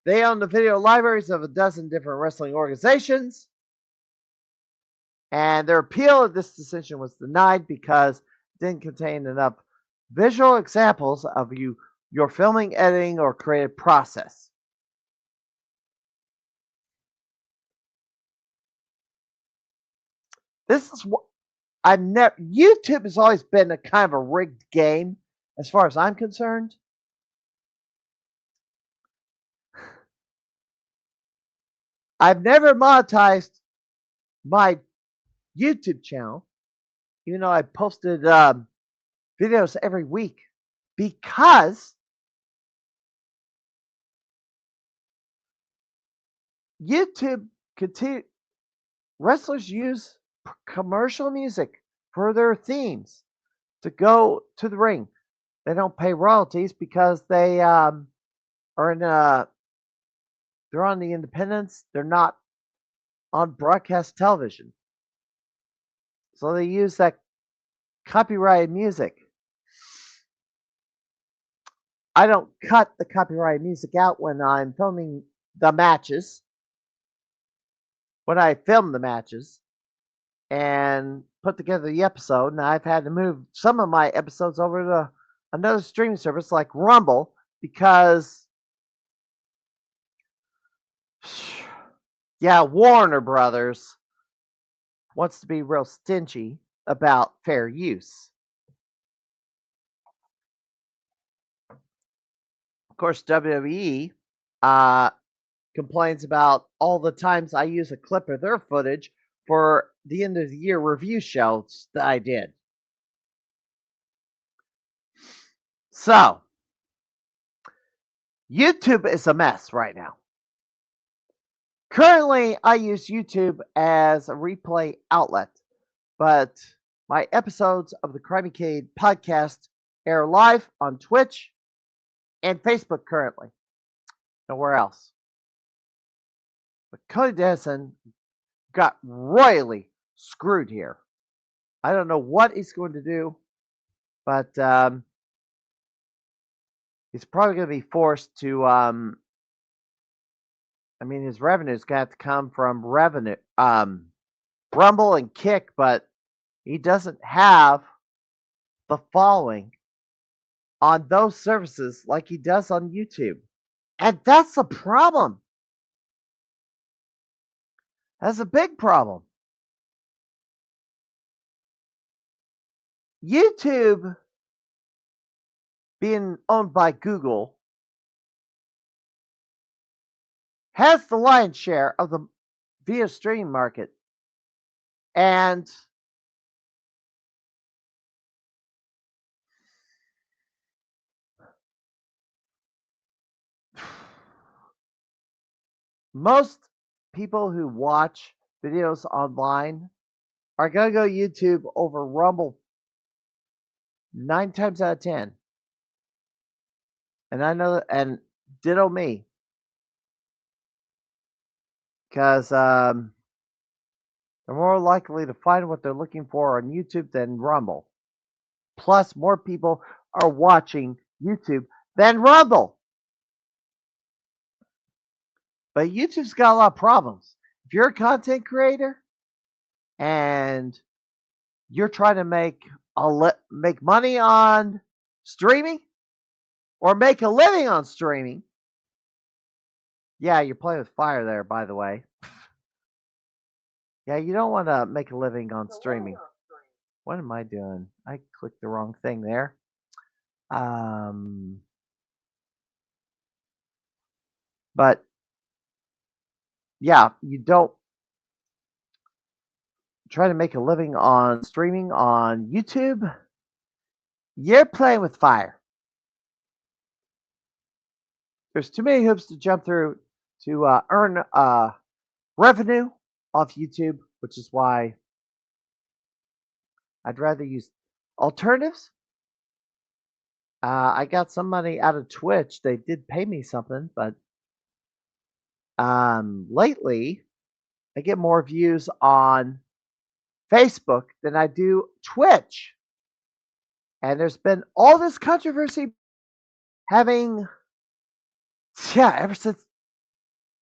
They own the video libraries of a dozen different wrestling organizations. And their appeal of this decision was denied because it didn't contain enough visual examples of your filming, editing, or creative process. This is what I've never. YouTube has always been a kind of a rigged game, as far as I'm concerned. I've never monetized my YouTube channel, even though I posted videos every week, because YouTube wrestlers use commercial music for their themes to go to the ring. They don't pay royalties because they are in they're on the independents. They're not on broadcast television. So they use that copyrighted music. I don't cut the copyrighted music out when I'm filming the matches. When I film the matches and put together the episode, and I've had to move some of my episodes over to another streaming service like Rumble because, yeah, Warner Brothers wants to be real stingy about fair use. Of course, WWE complains about all the times I use a clip of their footage for the end of the year review shows that I did. So, YouTube is a mess right now. Currently, I use YouTube as a replay outlet, but my episodes of the Crimeycade podcast air live on Twitch and Facebook currently. Nowhere else. But Cody Denison got royally screwed here. I don't know what he's going to do, but he's probably going to be forced to. His revenue's got to come from Rumble and Kick, but he doesn't have the following on those services like he does on YouTube. And that's a problem. That's a big problem. YouTube being owned by Google has the lion's share of the video streaming market. And most people who watch videos online are going to go YouTube over Rumble 9 times out of 10. And I know, and ditto me. Because they're more likely to find what they're looking for on YouTube than Rumble. Plus, more people are watching YouTube than Rumble. But YouTube's got a lot of problems. If you're a content creator and you're trying to make money on streaming or make a living on streaming, yeah, you're playing with fire there, by the way. Yeah, you don't want to make a living on streaming. What am I doing? I clicked the wrong thing there. But yeah, you don't try to make a living on streaming on YouTube. You're playing with fire. There's too many hoops to jump through to earn revenue off YouTube, which is why I'd rather use alternatives. I got some money out of Twitch. They did pay me something, but lately I get more views on Facebook than I do Twitch. And there's been all this controversy having, ever since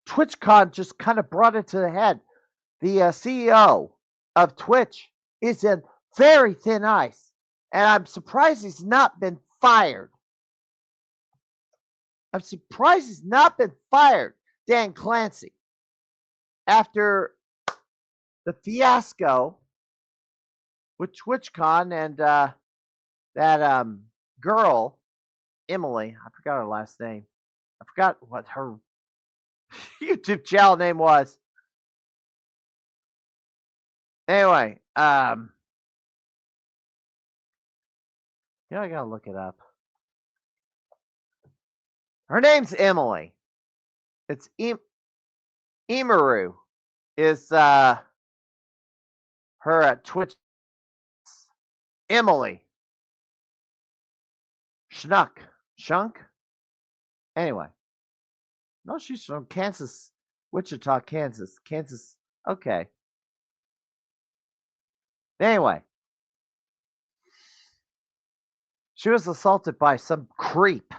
TwitchCon just kind of brought it to the head. The CEO of Twitch is in very thin ice, and I'm surprised he's not been fired. I'm surprised he's not been fired, Dan Clancy, after the fiasco with TwitchCon and that girl, Emily. I forgot her last name. I forgot what her YouTube channel name was. Anyway, I gotta look it up. Her name's Emily. It's Emaru is her Twitch. Emily Shunk. Anyway, no, she's from Kansas, Wichita, Kansas. Okay. Anyway, she was assaulted by some creep.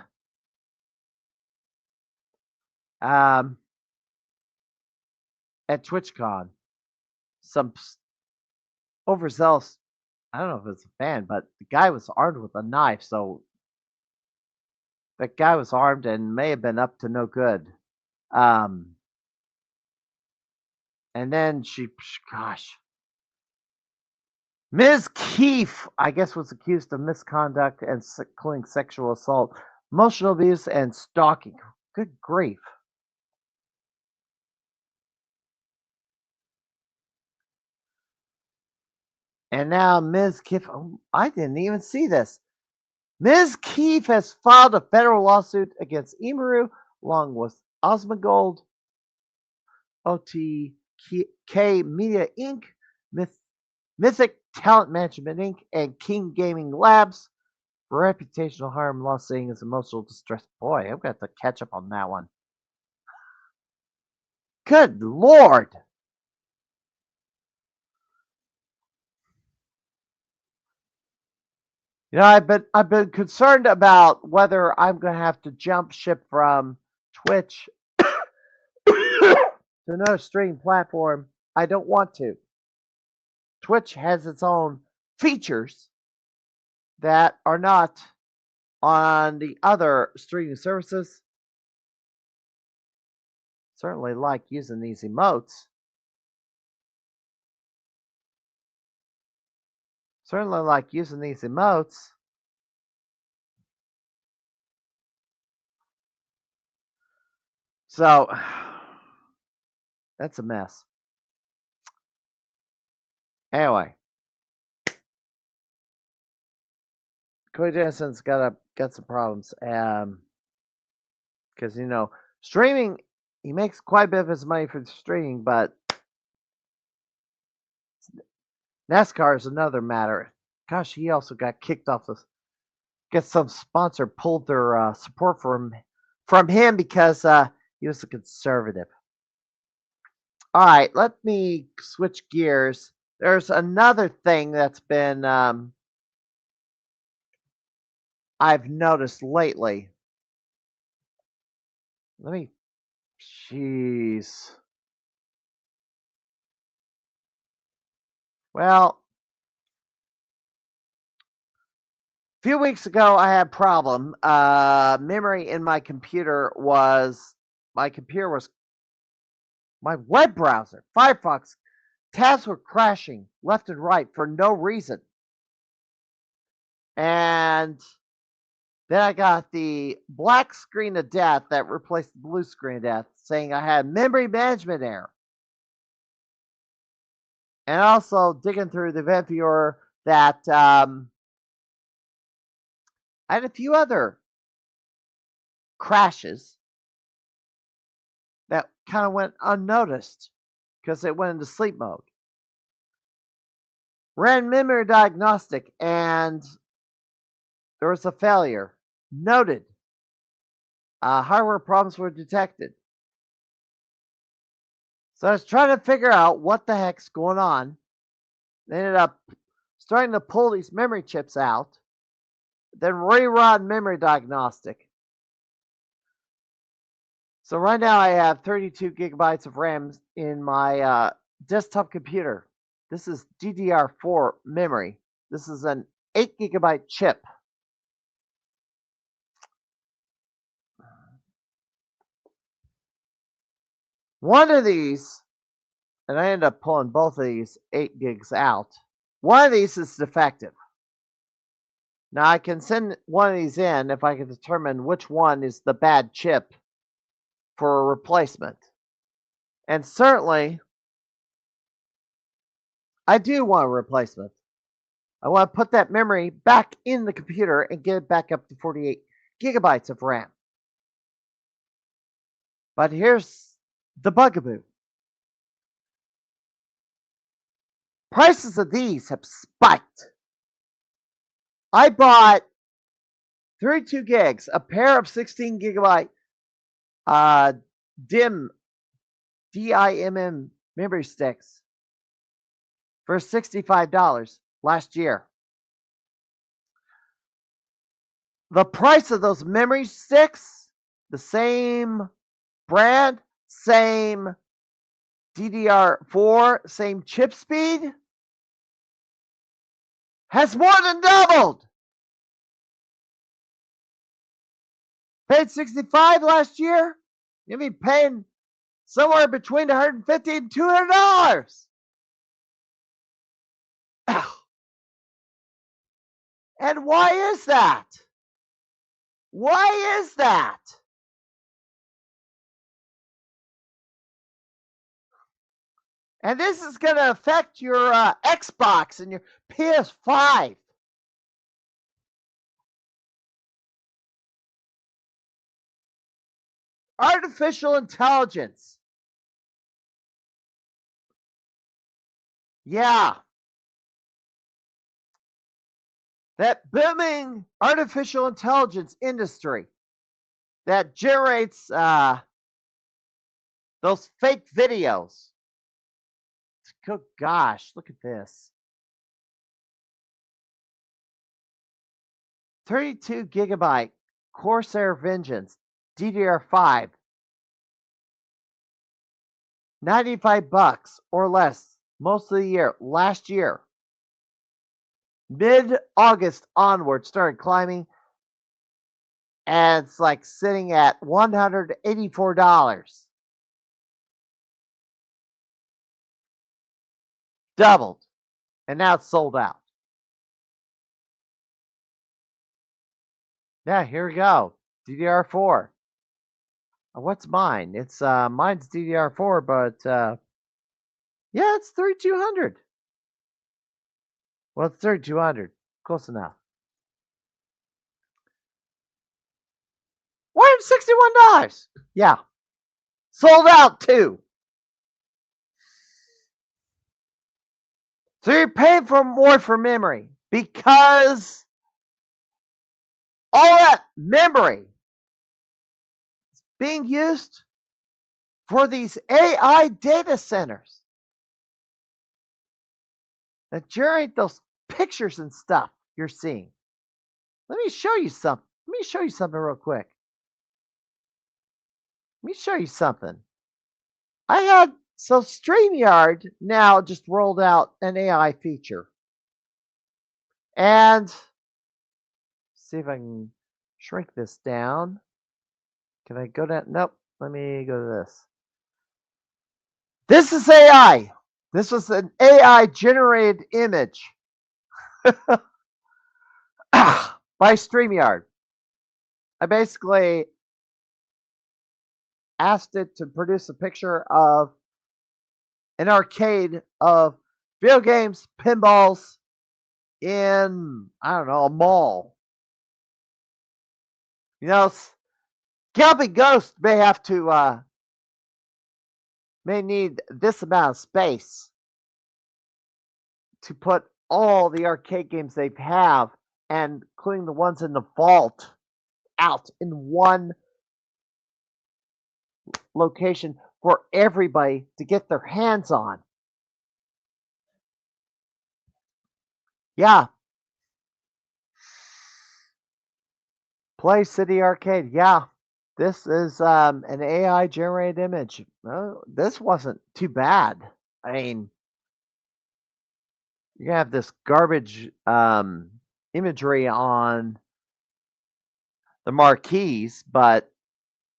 At TwitchCon. Some overzealous, I don't know if it's a fan, but the guy was armed with a knife, so that guy was armed and may have been up to no good. And then Ms. Keefe, I guess, was accused of misconduct and including sexual assault, emotional abuse, and stalking. Good grief. And now Ms. Keefe, I didn't even see this. Ms. Keefe has filed a federal lawsuit against Emaru along with Osmongold, OTK Media Inc., Mythic Talent Management Inc., and King Gaming Labs for reputational harm, loss, saying is emotional distress. Boy, I've got to catch up on that one. Good Lord. You know, I've been concerned about whether I'm going to have to jump ship from Twitch to another streaming platform. I don't want to. Twitch has its own features that are not on the other streaming services. Certainly like using these emotes. So that's a mess. Anyway, Cody Jensen's got some problems, because streaming, he makes quite a bit of his money for streaming, but NASCAR is another matter. Gosh, he also got kicked off the. Guess some sponsor pulled their support from him because he was a conservative. All right, let me switch gears. There's another thing that's been I've noticed lately. Let me Jeez. Well, a few weeks ago, I had a problem. Memory in my computer was my web browser, Firefox. Tabs were crashing left and right for no reason. And then I got the black screen of death that replaced the blue screen of death saying I had memory management error. And also digging through the event viewer that I had a few other crashes that kind of went unnoticed because it went into sleep mode. Ran memory diagnostic and there was a failure. Noted. Hardware problems were detected. So I was trying to figure out what the heck's going on. They ended up starting to pull these memory chips out, then rerun memory diagnostic. So right now I have 32 gigabytes of RAM in my desktop computer. This is DDR4 memory. This is an 8 gigabyte chip. One of these, and I ended up pulling both of these 8 gigs out. One of these is defective. Now I can send one of these in if I can determine which one is the bad chip for a replacement. And certainly, I do want a replacement. I want to put that memory back in the computer and get it back up to 48 gigabytes of RAM. But here's the bugaboo. Prices of these have spiked. I bought 32 gigs, a pair of 16 gigabyte DIMM memory sticks for $65 last year. The price of those memory sticks, the same brand, same DDR4, same chip speed, has more than doubled. Paid $65 last year. You'll be paying somewhere between $150 and $200. And why is that? Why is that? And this is going to affect your Xbox and your PS5. Artificial intelligence. Yeah. That booming artificial intelligence industry that generates those fake videos. Good gosh, look at this. 32 gigabyte Corsair Vengeance DDR5. $95 or less most of the year. Last year, mid-August onward, started climbing, and it's like sitting at $184. Doubled, and now it's sold out. Yeah, here we go. DDR4. What's mine? It's mine's DDR4, but yeah, it's 3200. Well, it's 3200. Close enough. $161. Yeah. Sold out too. So you're paying for more for memory because all that memory is being used for these AI data centers that generate those pictures and stuff you're seeing. Let me show you something. Let me show you something real quick. Let me show you something. So StreamYard now just rolled out an AI feature. And see if I can shrink this down. Can I go down? Nope. Let me go to this. This is AI. This was an AI generated image by StreamYard. I basically asked it to produce a picture of an arcade of video games, pinballs in, I don't know, a mall. You know, Galloping Ghost may need this amount of space to put all the arcade games they have, and including the ones in the vault, out in one location for everybody to get their hands on. Yeah. Play City Arcade. Yeah. This is an AI generated image. This wasn't too bad. I mean, you have this garbage imagery on the marquees, but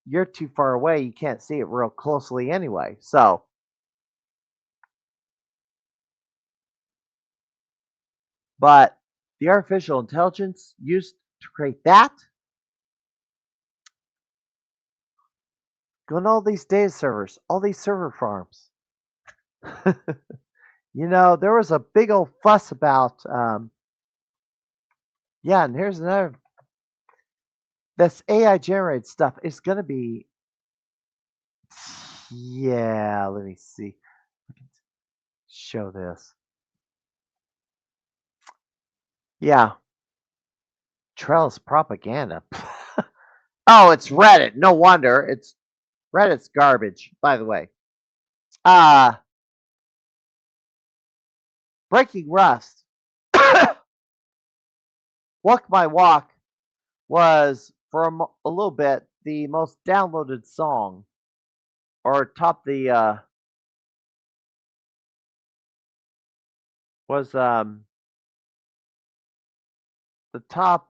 you're too far away. You can't see it real closely anyway. So, but the artificial intelligence used to create that, going to all these data servers, all these server farms. You know, there was a big old fuss about, yeah, and here's another. This AI generated stuff is going to be, yeah, let me see. Show this. Yeah, Trell's propaganda. Oh, it's Reddit. No wonder. Reddit's garbage, by the way. Breaking Rust. Walk My Walk was, for a little bit, the most downloaded song, or top the, was the top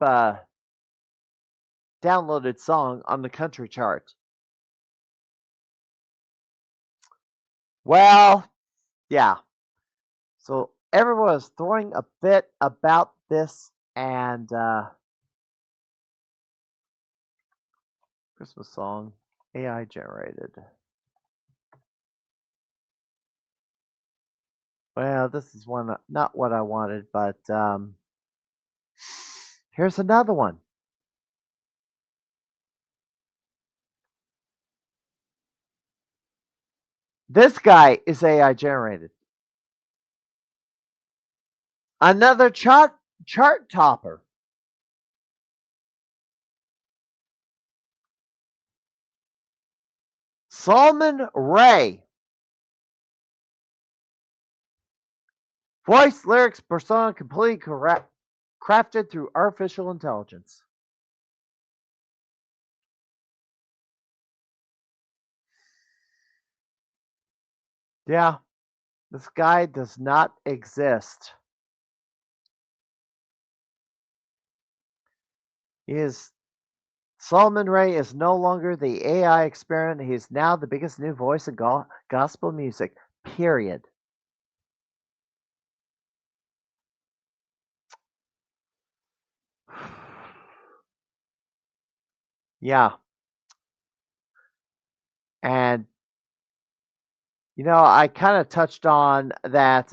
downloaded song on the country chart. Well, yeah. So everyone was throwing a fit about this, and Christmas song, AI generated. Well, this is one not what I wanted, but here's another one. This guy is AI generated. Another chart topper. Solomon Ray. Voice, lyrics, persona completely correct, crafted through artificial intelligence. Yeah, this guy does not exist. Solomon Ray is no longer the AI experiment. He is now the biggest new voice in gospel music, period. Yeah. And, you know, I kind of touched on that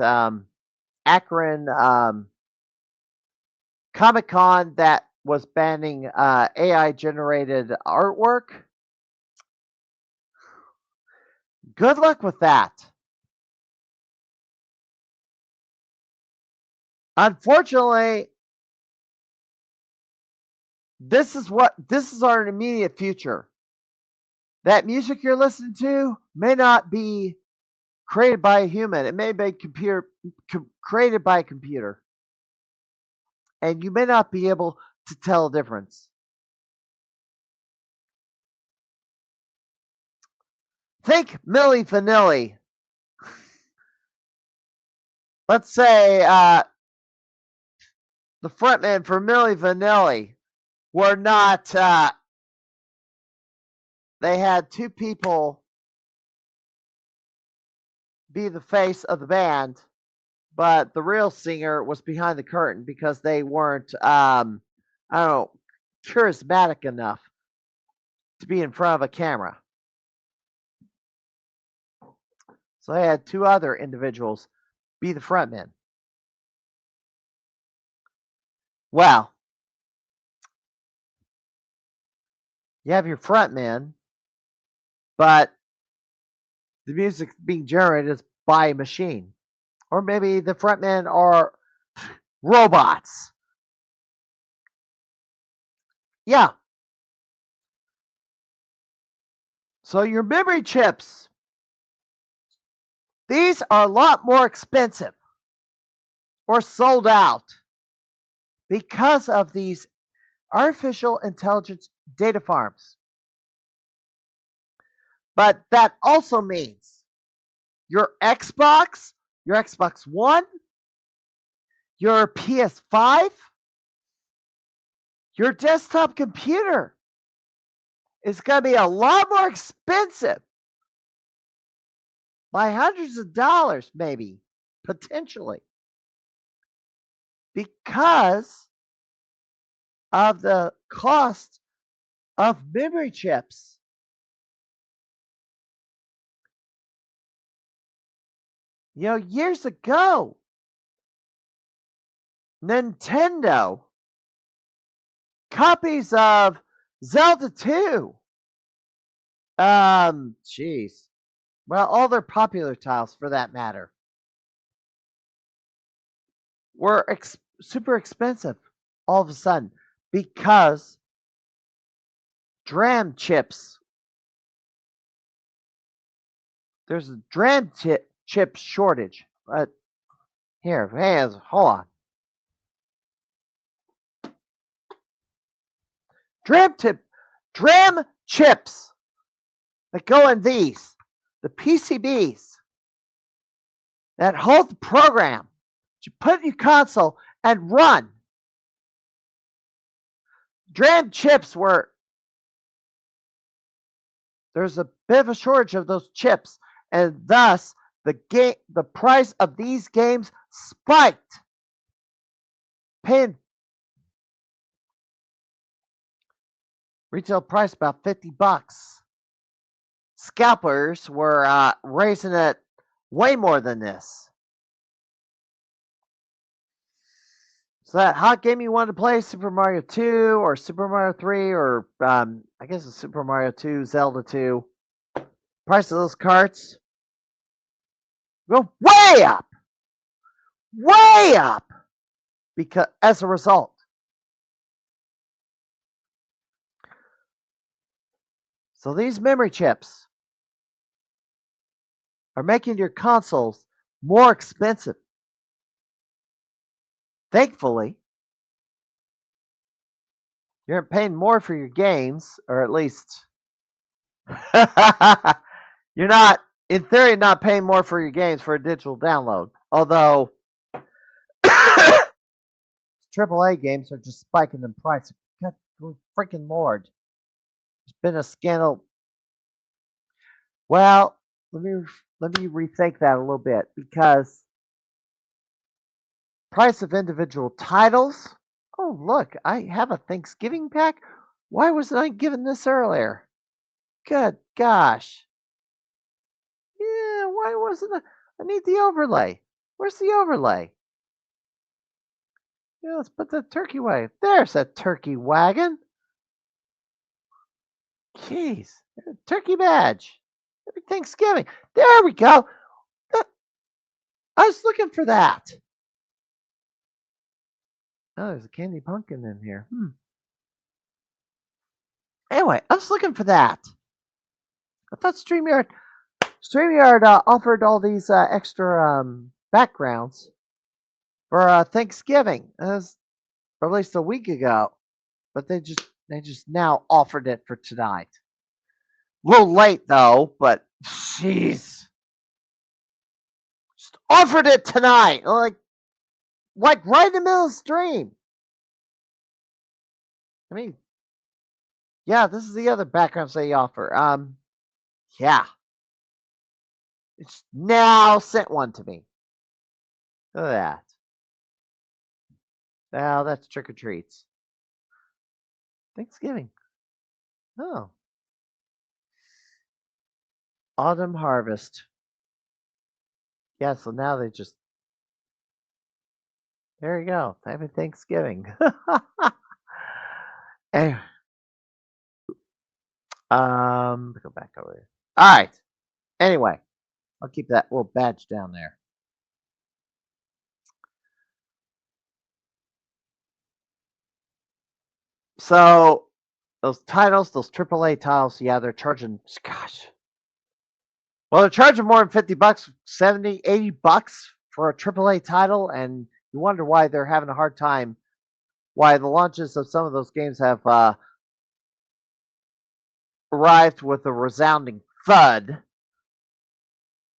Akron Comic Con that was banning AI generated artwork. Good luck with that. Unfortunately, this is our immediate future. That music you're listening to may not be created by a human. It may be created by a computer. And you may not be able to tell a difference. think Milli Vanilli. Let's say the frontman for Milli Vanilli were not. They had two people be the face of the band, but the real singer was behind the curtain because they weren't, I don't know, charismatic enough to be in front of a camera. So they had two other individuals be the frontmen. Well, you have your frontmen, but the music being generated is by a machine. Or maybe the frontmen are robots. Yeah. So your memory chips, these are a lot more expensive or sold out because of these artificial intelligence data farms. But that also means your Xbox One, your PS5, your desktop computer is going to be a lot more expensive by hundreds of dollars, maybe, potentially, because of the cost of memory chips. You know, years ago, Nintendo copies of Zelda 2. Jeez. Well, all their popular titles for that matter were super expensive all of a sudden because DRAM chips. There's a DRAM chip shortage. Here, hold on. DRAM chips that go in these, the PCBs that hold the program that you put in your console and run. DRAM chips were, there's a bit of a shortage of those chips, and thus the price of these games spiked. Paying retail price about $50. Scalpers were raising it way more than this. So that hot game you wanted to play, Super Mario 2 or Super Mario 3 or I guess it's Super Mario 2, Zelda 2. Price of those carts go way up. Way up. Because as a result. So these memory chips are making your consoles more expensive. Thankfully, you're paying more for your games, or at least you're not, in theory, not paying more for your games for a digital download. Although AAA games are just spiking in price. God freaking Lord. It's been a scandal. Well, let me rethink that a little bit because price of individual titles. Oh, look, I have a Thanksgiving pack. Why wasn't I given this earlier? Good gosh. Yeah, why wasn't I need the overlay. Where's the overlay? Yeah, let's put the turkey wagon. There's a turkey wagon. Jeez, turkey badge. Happy Thanksgiving. There we go. I was looking for that. Oh, there's a candy pumpkin in here. Anyway, I was looking for that. I thought StreamYard offered all these extra backgrounds for Thanksgiving. Or at least a week ago, but they just now offered it for tonight. A little late though, but Jeez. Just offered it tonight. Like right in the middle of the stream. I mean, yeah, this is the other backgrounds they offer. Yeah. It's now sent one to me. Look at that. Now that's trick or treats. Thanksgiving. Oh. Autumn harvest. Yeah, so now they just there you go. Happy Thanksgiving. Anyway, go back over here. All right. Anyway, I'll keep that little badge down there. So those titles, those AAA titles, yeah, they're charging. Gosh, well, they're charging more than $50, 70, $80 for a AAA title, and you wonder why they're having a hard time. Why the launches of some of those games have arrived with a resounding thud,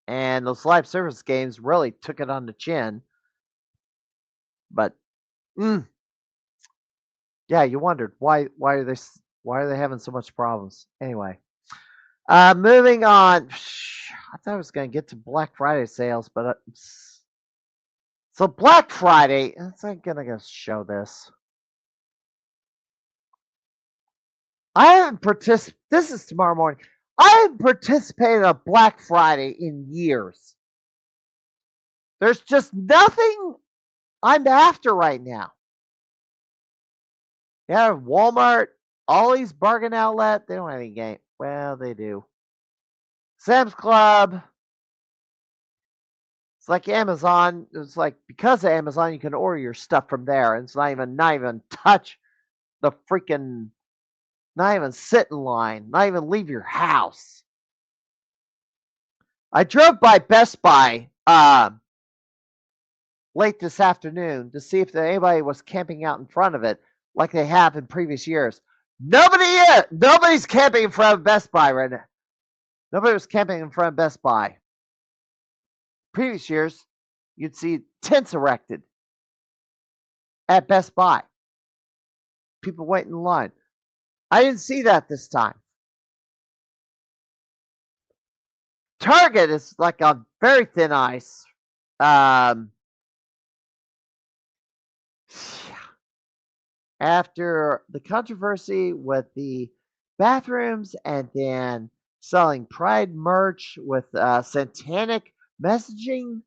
and those live service games really took it on the chin. But yeah, you wondered why are they having so much problems? Anyway, moving on. I thought I was going to get to Black Friday sales, but so Black Friday. I'm gonna show this. I haven't participated. This is tomorrow morning. I haven't participated in a Black Friday in years. There's just nothing I'm after right now. Yeah, Walmart, Ollie's Bargain Outlet. They don't have any game. Well, they do. Sam's Club. It's like Amazon. It's like because of Amazon, you can order your stuff from there, and it's not even touch the freaking, not even sit in line, not even leave your house. I drove by Best Buy late this afternoon to see if anybody was camping out in front of it like they have in previous years. Nobody's camping in front of Best Buy right now. Nobody was camping in front of Best Buy. Previous years, you'd see tents erected at Best Buy. People waiting in line. I didn't see that this time. Target is like on very thin ice. After the controversy with the bathrooms and then selling Pride merch with satanic messaging,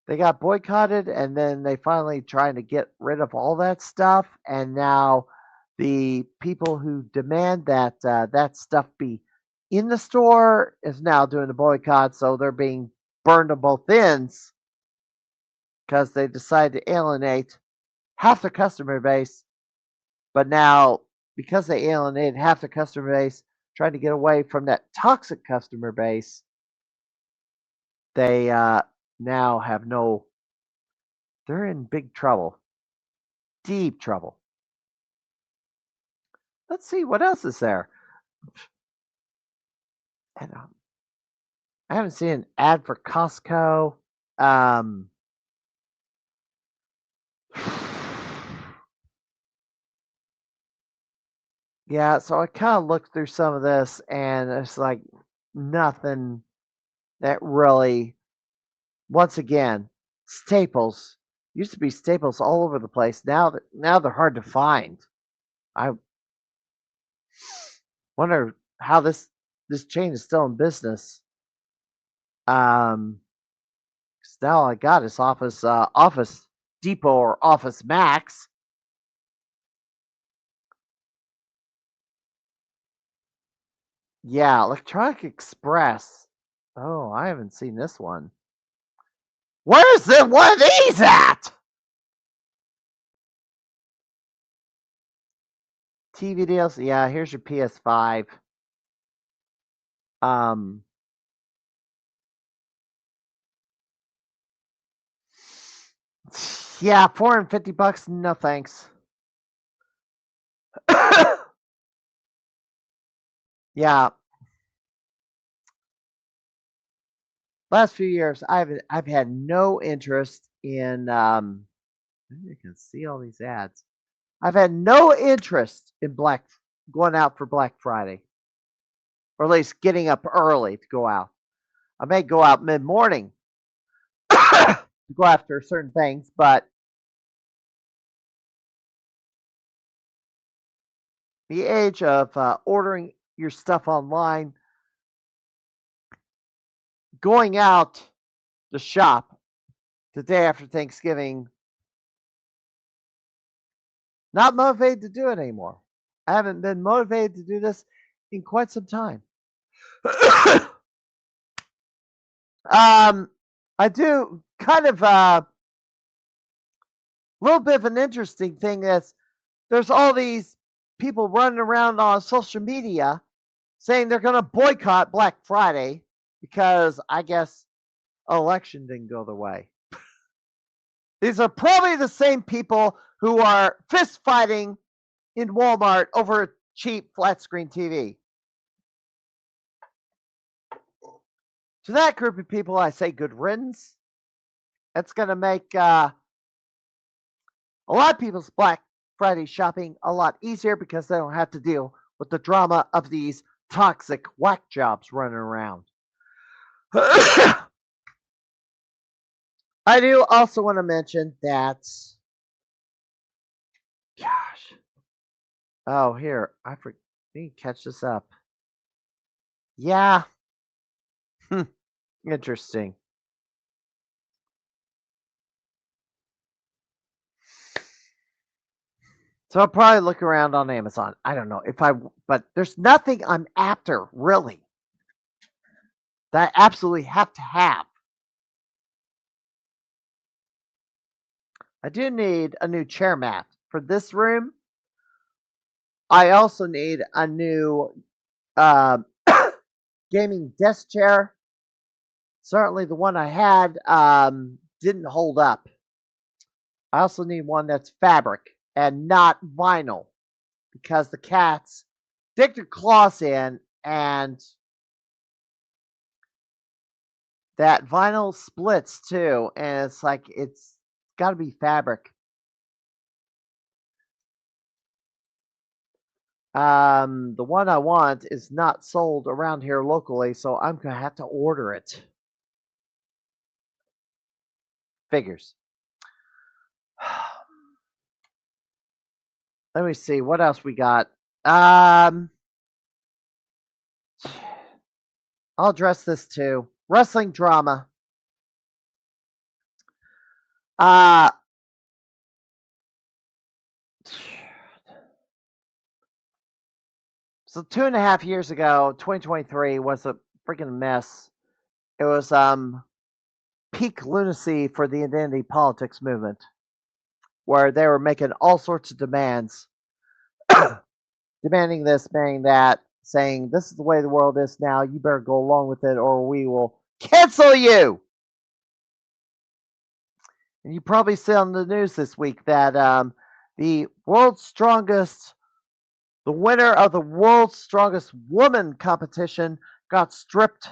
they got boycotted, and then they finally trying to get rid of all that stuff, and now the people who demand that that stuff be in the store is now doing the boycott, so they're being burned on both ends because they decided to alienate half the customer base, but now because they alienated half the customer base, trying to get away from that toxic customer base, they now have no. They're in big trouble, deep trouble. Let's see what else is there. And I haven't seen an ad for Costco. Yeah, so I kind of looked through some of this, and it's like nothing that really. Once again, staples used to be staples all over the place. Now they're hard to find. I wonder how this chain is still in business. 'Cause now all I got is Office Depot or Office Max. Yeah, Electronic Express. Oh, I haven't seen this one. Where's the one of these at? TV deals. Yeah, here's your PS5. Yeah, $450. No thanks. Yeah, last few years I've had no interest in maybe I can see all these ads. I've had no interest in going out for Black Friday, or at least getting up early to go out. I may go out mid morning to go after certain things, but the age of ordering your stuff online, going out to shop the day after Thanksgiving, not motivated to do it anymore. I haven't been motivated to do this in quite some time. I do kind of a little bit of an interesting thing is there's all these people running around on social media saying they're going to boycott Black Friday because I guess election didn't go their way. These are probably the same people who are fist fighting in Walmart over cheap flat screen TV. To that group of people, I say good riddance. That's going to make a lot of people's Black Friday shopping a lot easier because they don't have to deal with the drama of these toxic whack jobs running around. I do also want to mention that. Gosh. Oh, here. I need to catch this up. Yeah. Interesting. So I'll probably look around on Amazon. I don't know but there's nothing I'm after really that I absolutely have to have. I do need a new chair mat for this room. I also need a new uh, gaming desk chair. Certainly, the one I had didn't hold up. I also need one that's fabric and not vinyl because the cats dig their claws in and that vinyl splits too. And it's like, it's got to be fabric. The one I want is not sold around here locally, so I'm going to have to order it. Figures. Let me see what else we got. I'll address this too. Wrestling drama. Uh so 2.5 years ago, 2023 was a freaking mess. It was peak lunacy for the identity politics movement, where they were making all sorts of demands, demanding this, demanding that, saying this is the way the world is now. You better go along with it, or we will cancel you. And you probably see on the news this week that the world's strongest, the winner of the world's strongest woman competition got stripped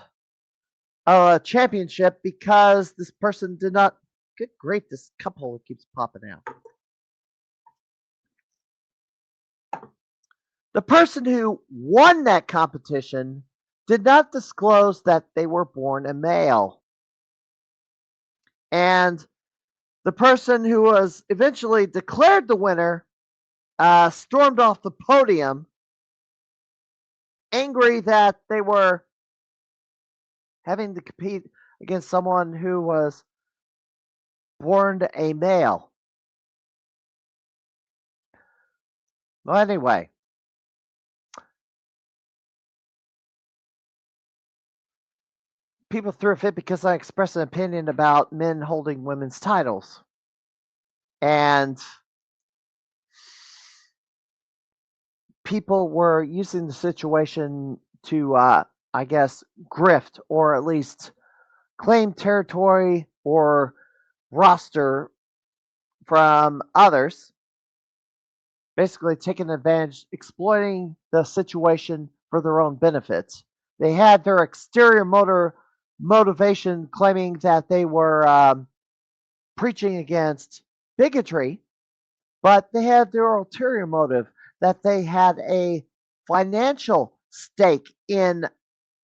of a championship because this person did not. Good great, this cup holder keeps popping out. The person who won that competition did not disclose that they were born a male. And the person who was eventually declared the winner stormed off the podium, angry that they were having to compete against someone who was born a male. Well, anyway, people threw a fit because I expressed an opinion about men holding women's titles. And people were using the situation to, I guess, grift or at least claim territory or roster from others, basically taking advantage, exploiting the situation for their own benefits. They had their exterior motivation claiming that they were preaching against bigotry, but they had their ulterior motive that they had a financial stake in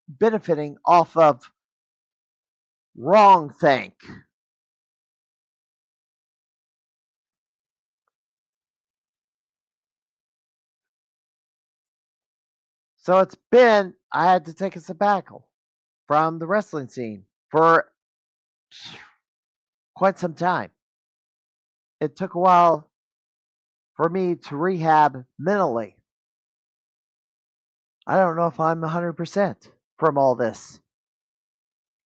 benefiting off of wrong think. So I had to take a sabbatical from the wrestling scene for quite some time. It took a while for me to rehab mentally. I don't know if I'm 100% from all this.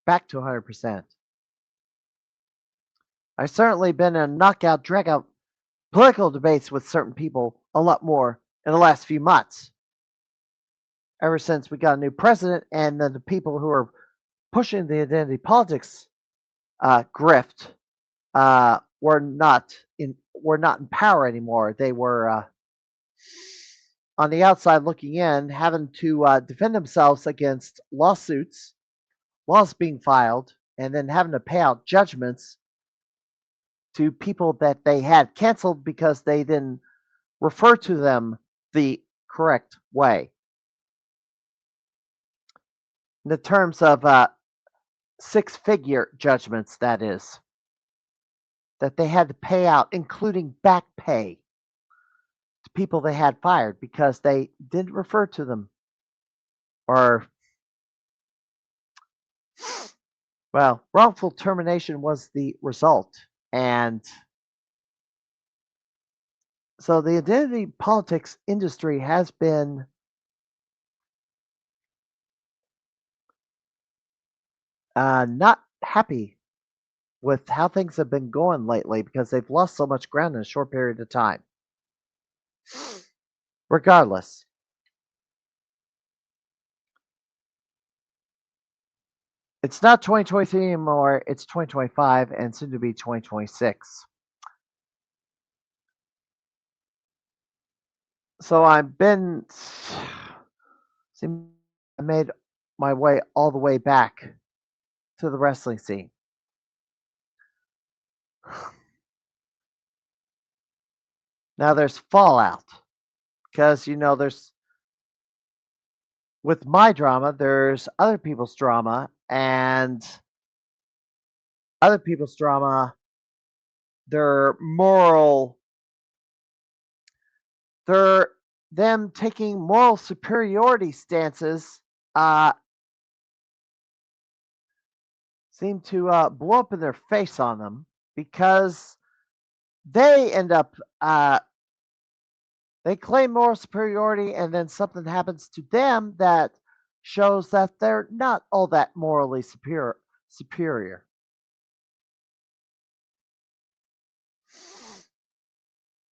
Back to 100%. I've certainly been in knockout, drag-out political debates with certain people a lot more in the last few months. Ever since we got a new president and then the people who are pushing the identity politics grift were not in power anymore. They were on the outside looking in, having to defend themselves against lawsuits, laws being filed, and then having to pay out judgments to people that they had canceled because they didn't refer to them the correct way. In the terms of six-figure judgments, that is, that they had to pay out, including back pay to people they had fired because they didn't refer to them or, well, wrongful termination was the result. And so the identity politics industry has been not happy with how things have been going lately because they've lost so much ground in a short period of time. Regardless, it's not 2023 anymore, it's 2025 and soon to be 2026. So I made my way all the way back to the wrestling scene. Now there's fallout because there's with my drama, there's other people's drama, and other people's drama, their moral, they're them taking moral superiority stances seem to blow up in their face on them because they end up they claim moral superiority and then something happens to them that shows that they're not all that morally superior.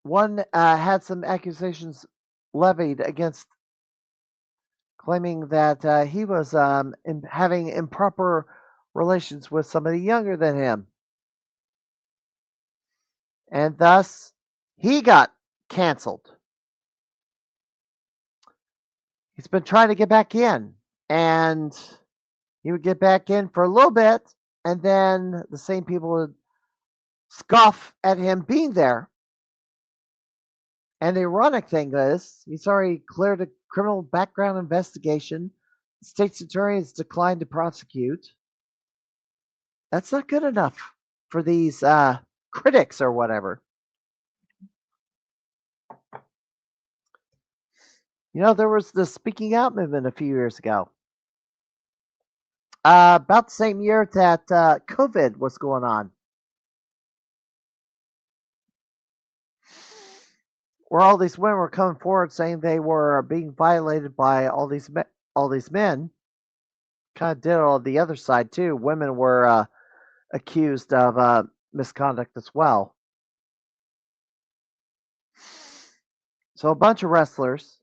One had some accusations levied against claiming that he was having improper relations with somebody younger than him. And thus, he got canceled. He's been trying to get back in, and he would get back in for a little bit, and then the same people would scoff at him being there. And the ironic thing is, he's already cleared a criminal background investigation. The state's attorney has declined to prosecute. That's not good enough for these critics or whatever. There was the speaking out movement a few years ago. About the same year that COVID was going on. Where all these women were coming forward saying they were being violated by all these men. Kind of did it on the other side too. Women were accused of misconduct as well. So a bunch of wrestlers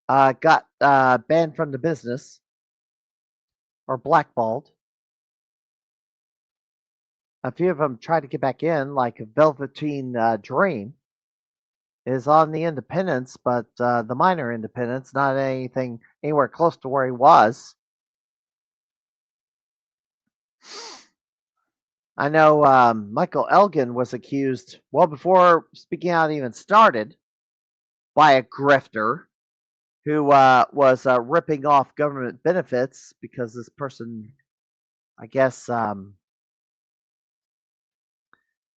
got banned from the business or blackballed. A few of them tried to get back in, like Velveteen Dream is on the independents, but the minor independents, not anything anywhere close to where he was. I know Michael Elgin was accused, well before Speaking Out even started, by a grifter who was ripping off government benefits because this person, I guess,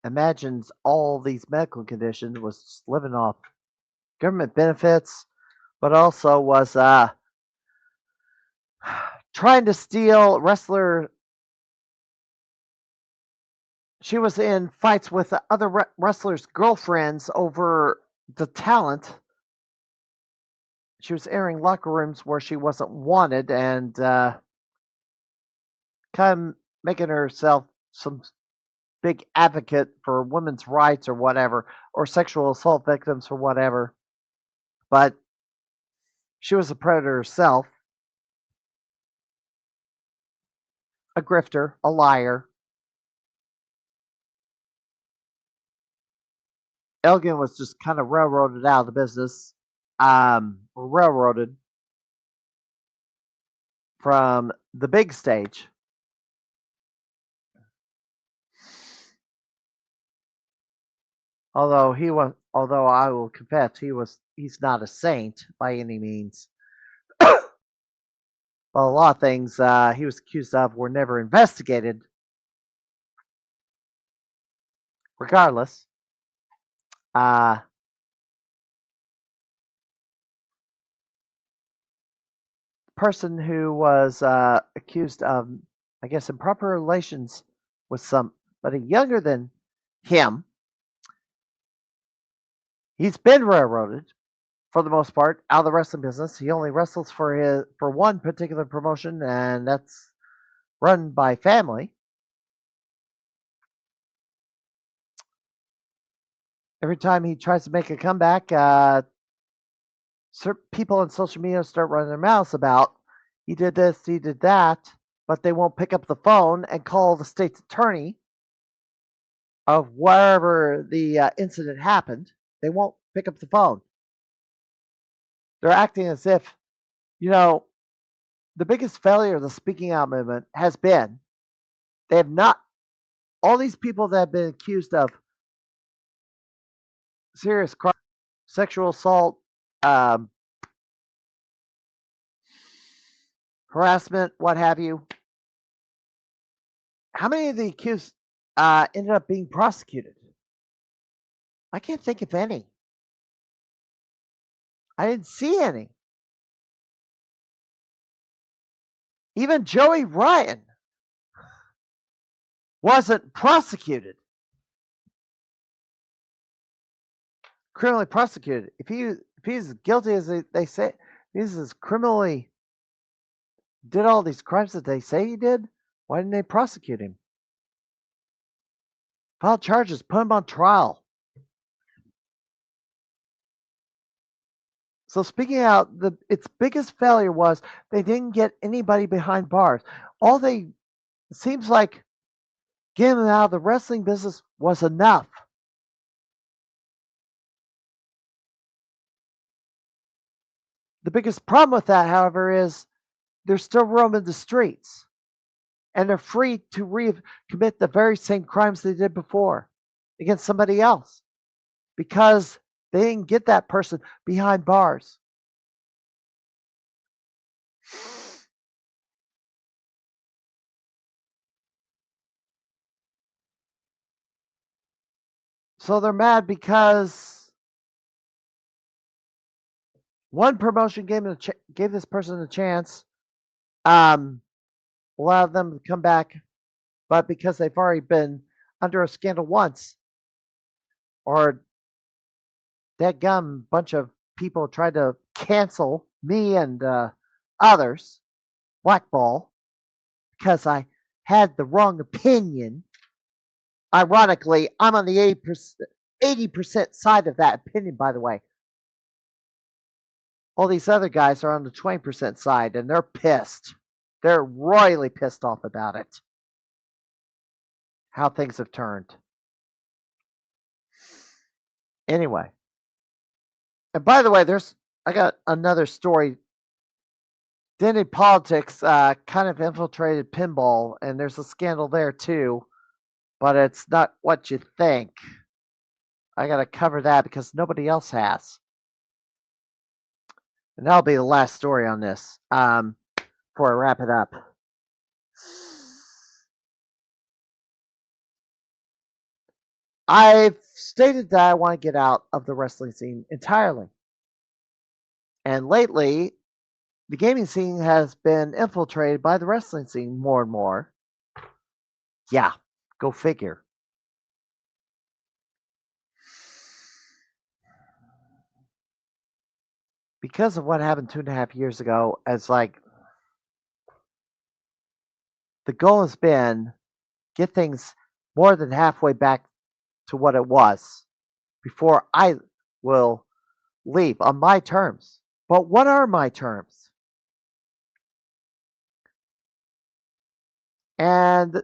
imagines all these medical conditions, was living off government benefits, but also was trying to steal wrestler. She was in fights with other wrestlers' girlfriends over the talent. She was entering locker rooms where she wasn't wanted and kind of making herself some big advocate for women's rights or whatever, or sexual assault victims or whatever. But she was a predator herself, a grifter, a liar. Elgin was just kind of railroaded out of the business, or railroaded from the big stage. Although I will confess, he's not a saint by any means. Well, a lot of things he was accused of were never investigated. Regardless, uh, person who was accused of, I guess, improper relations with somebody younger than him, he's been railroaded for the most part out of the wrestling business. He only wrestles for one particular promotion, and that's run by family. Every time he tries to make a comeback, certain people on social media start running their mouths about he did this, he did that, but they won't pick up the phone and call the state's attorney of wherever the incident happened. They won't pick up the phone. They're acting as if, you know, the biggest failure of the speaking out movement has been they have not, all these people that have been accused of serious crime, sexual assault, um, harassment, what have you. How many of the accused ended up being prosecuted? I can't think of any. I didn't see any. Even Joey Ryan wasn't prosecuted, criminally prosecuted. If he's guilty as they say, he's as criminally did all these crimes that they say he did, why didn't they prosecute him? File charges, put him on trial. So speaking out, its biggest failure was they didn't get anybody behind bars. It seems like getting them out of the wrestling business was enough. The biggest problem with that, however, is they're still roaming the streets and they're free to commit the very same crimes they did before against somebody else because they didn't get that person behind bars. So they're mad because one promotion gave this person a chance, allowed them to come back, but because they've already been under a scandal once, or that gum bunch of people tried to cancel me and others, blackball, because I had the wrong opinion. Ironically, I'm on the 80% side of that opinion, by the way. All these other guys are on the 20% side, and they're pissed. They're royally pissed off about it. How things have turned. Anyway. And by the way, I got another story Identity politics kind of infiltrated pinball, and there's a scandal there too, but it's not what you think. I got to cover that because nobody else has. And that'll be the last story on this before I wrap it up. I've stated that I want to get out of the wrestling scene entirely. And lately, the gaming scene has been infiltrated by the wrestling scene more and more. Yeah, go figure. Because of what happened 2.5 years ago, as like the goal has been get things more than halfway back to what it was before I will leave on my terms. But what are my terms? And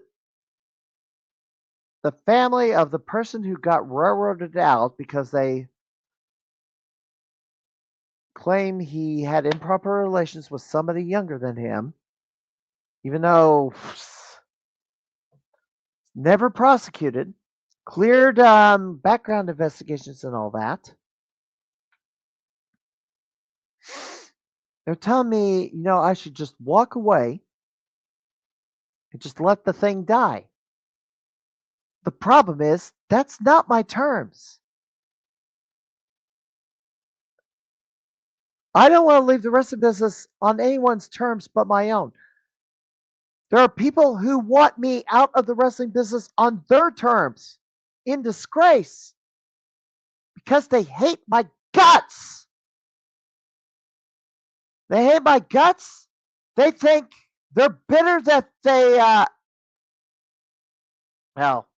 the family of the person who got railroaded out because they claim he had improper relations with somebody younger than him, even though never prosecuted, cleared background investigations and all that. They're telling me, I should just walk away and just let the thing die. The problem is, that's not my terms. I don't want to leave the wrestling business on anyone's terms but my own. There are people who want me out of the wrestling business on their terms, in disgrace, because they hate my guts. They hate my guts. They think they're bitter that they, well,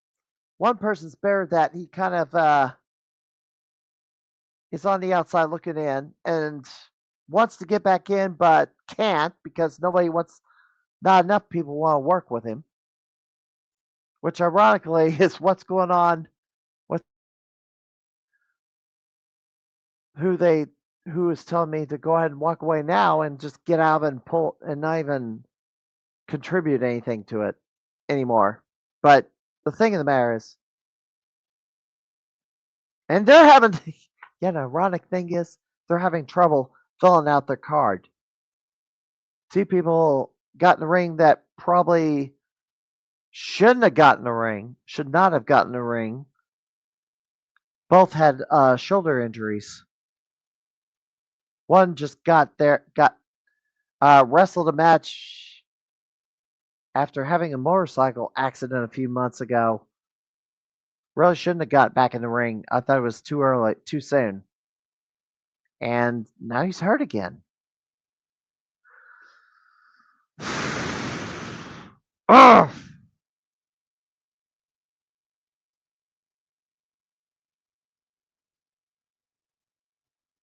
one person's bitter that he kind of is on the outside looking in and wants to get back in but can't because not enough people want to work with him. Which ironically is what's going on with who is telling me to go ahead and walk away now and just get out and pull and not even contribute anything to it anymore. But the thing of the matter is, and they're having, the ironic thing is, they're having trouble filling out their card. Two people got in the ring that probably shouldn't have gotten the ring, should not have gotten the ring. Both had shoulder injuries. One just wrestled a match after having a motorcycle accident a few months ago. Really shouldn't have got back in the ring. I thought it was too early, too soon. And now he's hurt again. Ugh.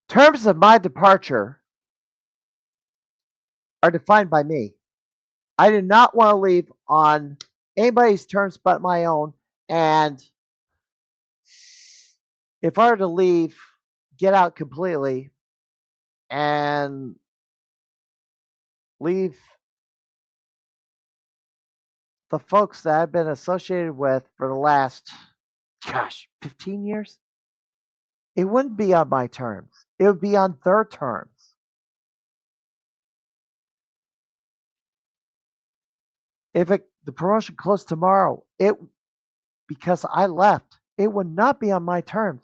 Terms of my departure are defined by me. I do not want to leave on anybody's terms but my own. And if I were to leave, get out completely, and leave the folks that I've been associated with for the last, 15 years, it wouldn't be on my terms. It would be on their terms. If the promotion closed tomorrow, because I left, it would not be on my terms.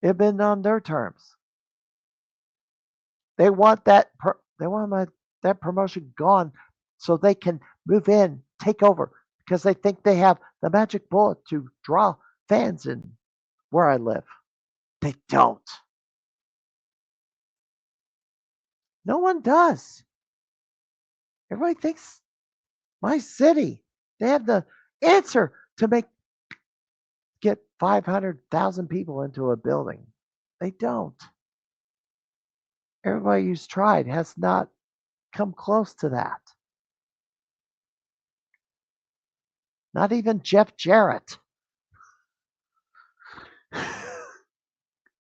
It'd been on their terms. They want that promotion gone so they can move in, take over, because they think they have the magic bullet to draw fans in where I live. They don't. No one does. Everybody thinks my city, they have the answer to get 500,000 people into a building. They don't. Everybody who's tried has not come close to that. Not even Jeff Jarrett.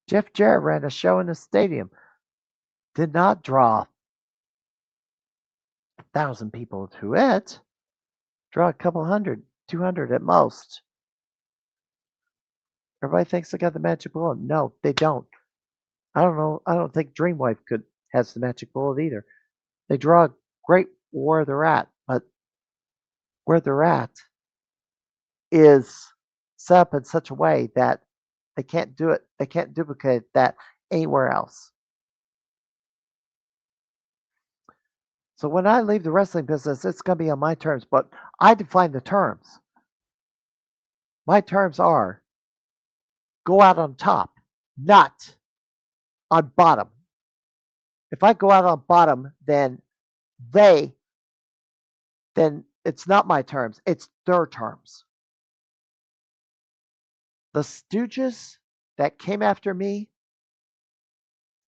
Jeff Jarrett ran a show in a stadium. did not draw 1,000 people to it. Draw a couple hundred, 200 at most. Everybody thinks they got the magic bullet. No, they don't. I don't know. I don't think Dreamwife has the magic bullet either. They draw great where they're at, but where they're at is set up in such a way that they can't do it. They can't duplicate that anywhere else. So when I leave the wrestling business, it's going to be on my terms, but I define the terms. My terms are go out on top, not on bottom. If I go out on bottom, then it's not my terms, it's their terms. The stooges that came after me,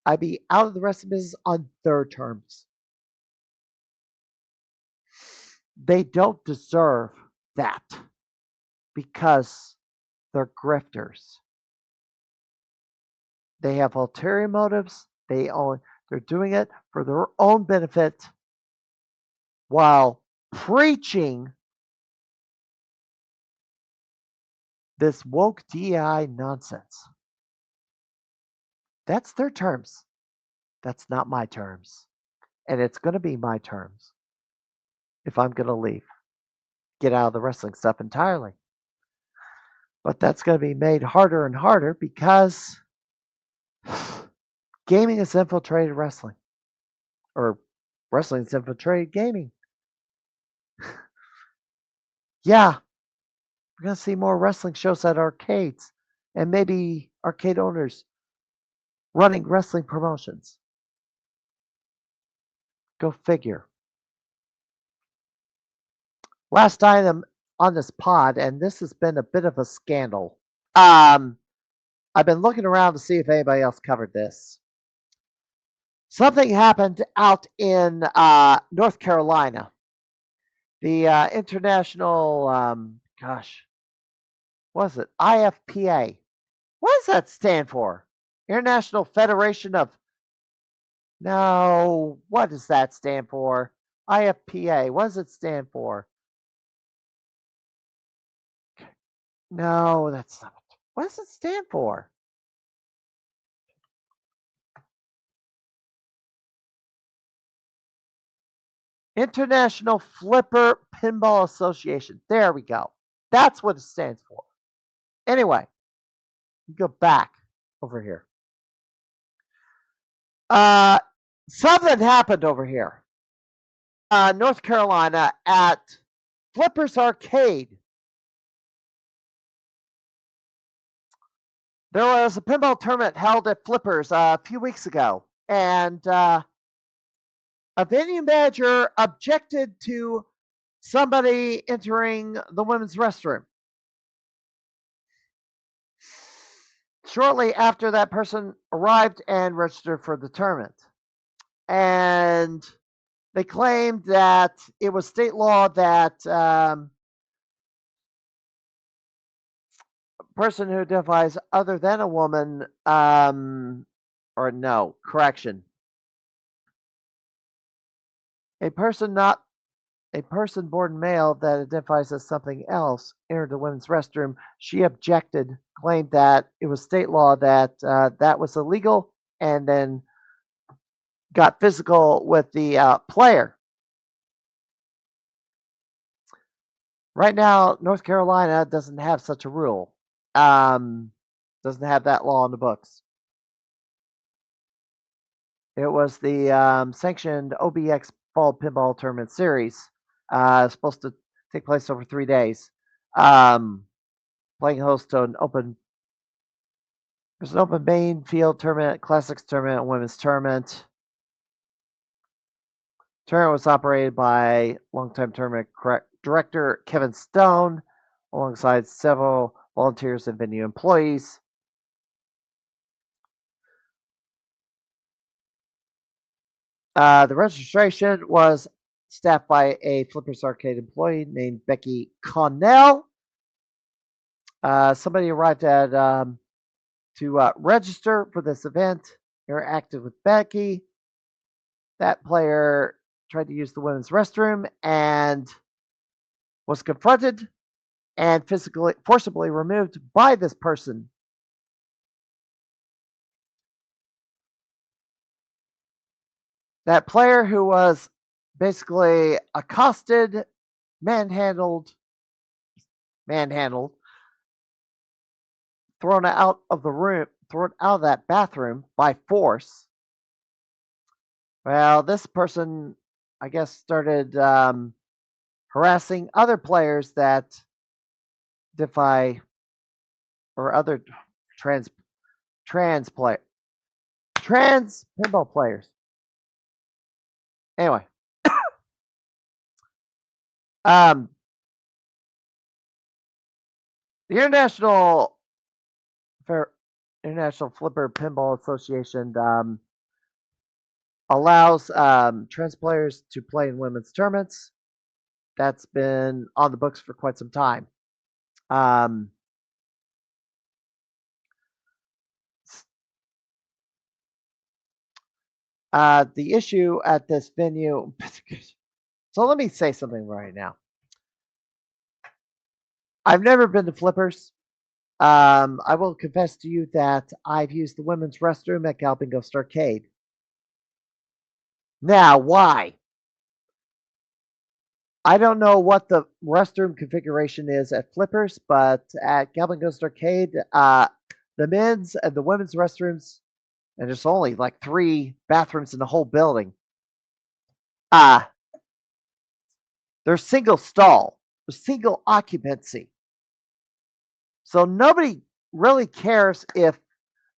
I'd be out of the wrestling business on their terms. They don't deserve that because they're grifters. They have ulterior motives. They're doing it for their own benefit while preaching this woke DEI nonsense. That's their terms. That's not my terms. And it's going to be my terms if I'm going to leave. Get out of the wrestling stuff entirely. But that's going to be made harder and harder because gaming has infiltrated wrestling. Or wrestling has infiltrated gaming. Yeah, we're going to see more wrestling shows at arcades and maybe arcade owners running wrestling promotions. Go figure. Last item on this pod, and this has been a bit of a scandal. I've been looking around to see if anybody else covered this. Something happened out in North Carolina. The international, what is it? IFPA. What does that stand for? International Federation of. No, what does that stand for? IFPA. What does it stand for? No, that's not. What does it stand for? International Flipper Pinball Association. There we go. That's what it stands for. Anyway, you go back over here. Something happened over here. North Carolina at Flippers Arcade. There was a pinball tournament held at Flippers a few weeks ago, and a venue manager objected to somebody entering the women's restroom. Shortly after that person arrived and registered for the tournament. And they claimed that it was state law that a person who identifies other than a woman, or no, correction. A person born male that identifies as something else entered the women's restroom. She objected, claimed that it was state law that that was illegal, and then got physical with the player. Right now, North Carolina doesn't have such a rule. Doesn't have that law in the books. It was the sanctioned OBX Fall Pinball Tournament Series. Supposed to take place over 3 days. Playing host to there's an open main field tournament, classics tournament, and women's tournament. Tournament was operated by longtime tournament director Kevin Stone, alongside several volunteers and venue employees. The registration was staffed by a Flippers Arcade employee named Becky Connell. Somebody arrived to register for this event, interacted with Becky, That player tried to use the women's restroom and was confronted and physically forcibly removed by this person. That player who was basically accosted, manhandled, thrown out of the room, thrown out of that bathroom by force. Well, this person, I guess, started harassing other players that defy or other trans pinball players. Anyway, the International Flipper Pinball Association allows trans players to play in women's tournaments. That's been on the books for quite some time. The issue at this venue. So let me say something right now. I've never been to Flippers. I will confess to you that I've used the women's restroom at Galloping Ghost Arcade. Now, why? I don't know what the restroom configuration is at Flippers, but at Galloping Ghost Arcade, the men's and the women's restrooms, and there's only like 3 bathrooms in the whole building. They're single stall, single occupancy. So nobody really cares if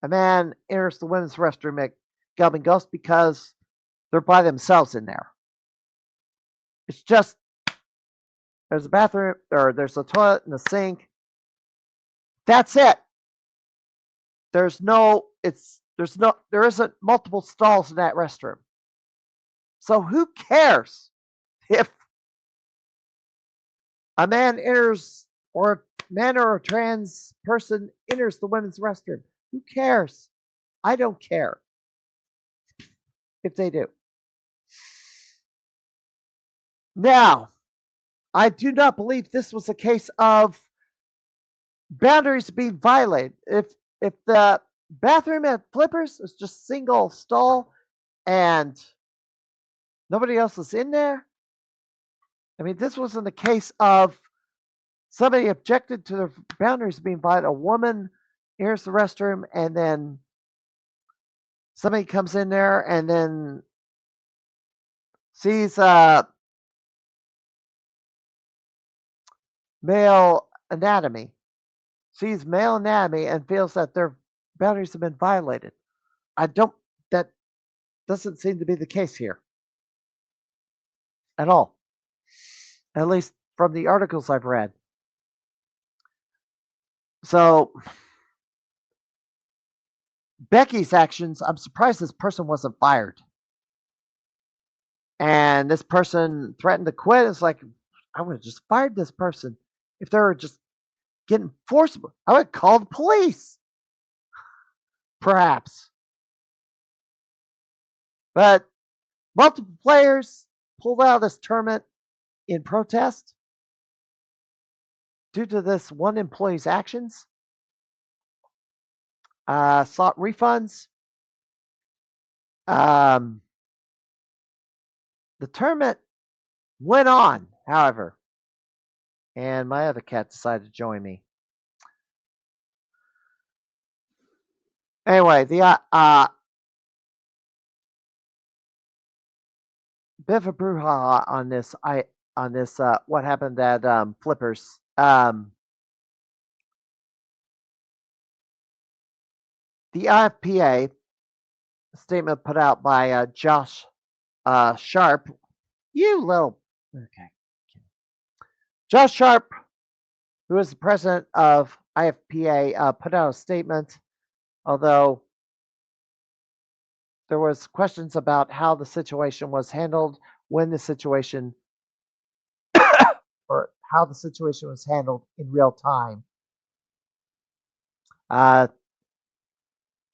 a man enters the women's restroom at Galloping Ghost because they're by themselves in there. It's just there's a bathroom or there's a toilet and a sink. That's it. There isn't multiple stalls in that restroom. So who cares if a man enters or a man or a trans person enters the women's restroom? Who cares? I don't care if they do. Now, I do not believe this was a case of boundaries being violated. If the bathroom at Flippers is just single stall and nobody else is in there, I mean, this wasn't a case of somebody objected to the boundaries being violated. A woman enters the restroom and then somebody comes in there and then sees male anatomy, and feels that their boundaries have been violated. That doesn't seem to be the case here at all. At least from the articles I've read. So Becky's actions, I'm surprised this person wasn't fired. And this person threatened to quit. It's like, I would have just fired this person. If they were just getting forcible, I would call the police. Perhaps. But multiple players pulled out of this tournament in protest due to this one employee's actions. Sought refunds. The tournament went on, however, and my other cat decided to join me. Anyway, the bit of a brouhaha on this. What happened at Flippers. The IFPA statement put out by Josh Sharp. Josh Sharp, who is the president of IFPA, put out a statement, although there was questions about how the situation was handled when the situation or how the situation was handled in real time.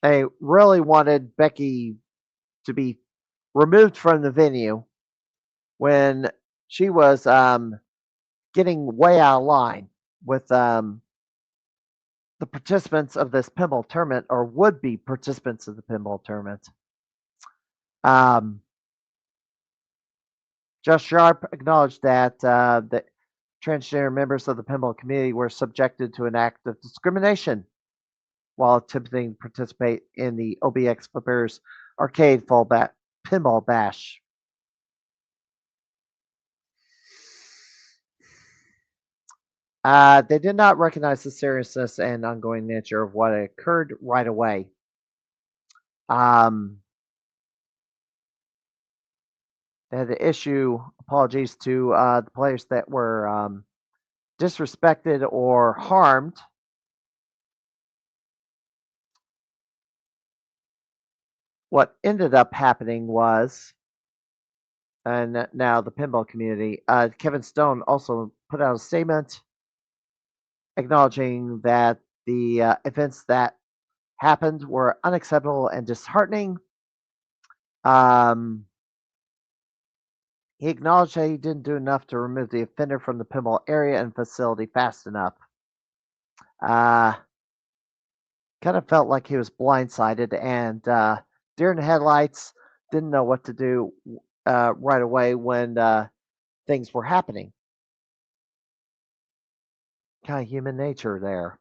They really wanted Becky to be removed from the venue when she was getting way out of line with the participants of this pinball tournament, or would be participants of the pinball tournament. Um, Just Sharp acknowledged that the transgender members of the pinball community were subjected to an act of discrimination while attempting to participate in the OBX Flippers Arcade Pinball Bash. They did not recognize the seriousness and ongoing nature of what occurred right away. They had to issue apologies to the players that were disrespected or harmed. What ended up happening was, and now the pinball community, Kevin Stone also put out a statement acknowledging that the events that happened were unacceptable and disheartening. He acknowledged that he didn't do enough to remove the offender from the pinball area and facility fast enough. Kind of felt like he was blindsided and deer in the headlights, didn't know what to do right away when things were happening. Kind of human nature there.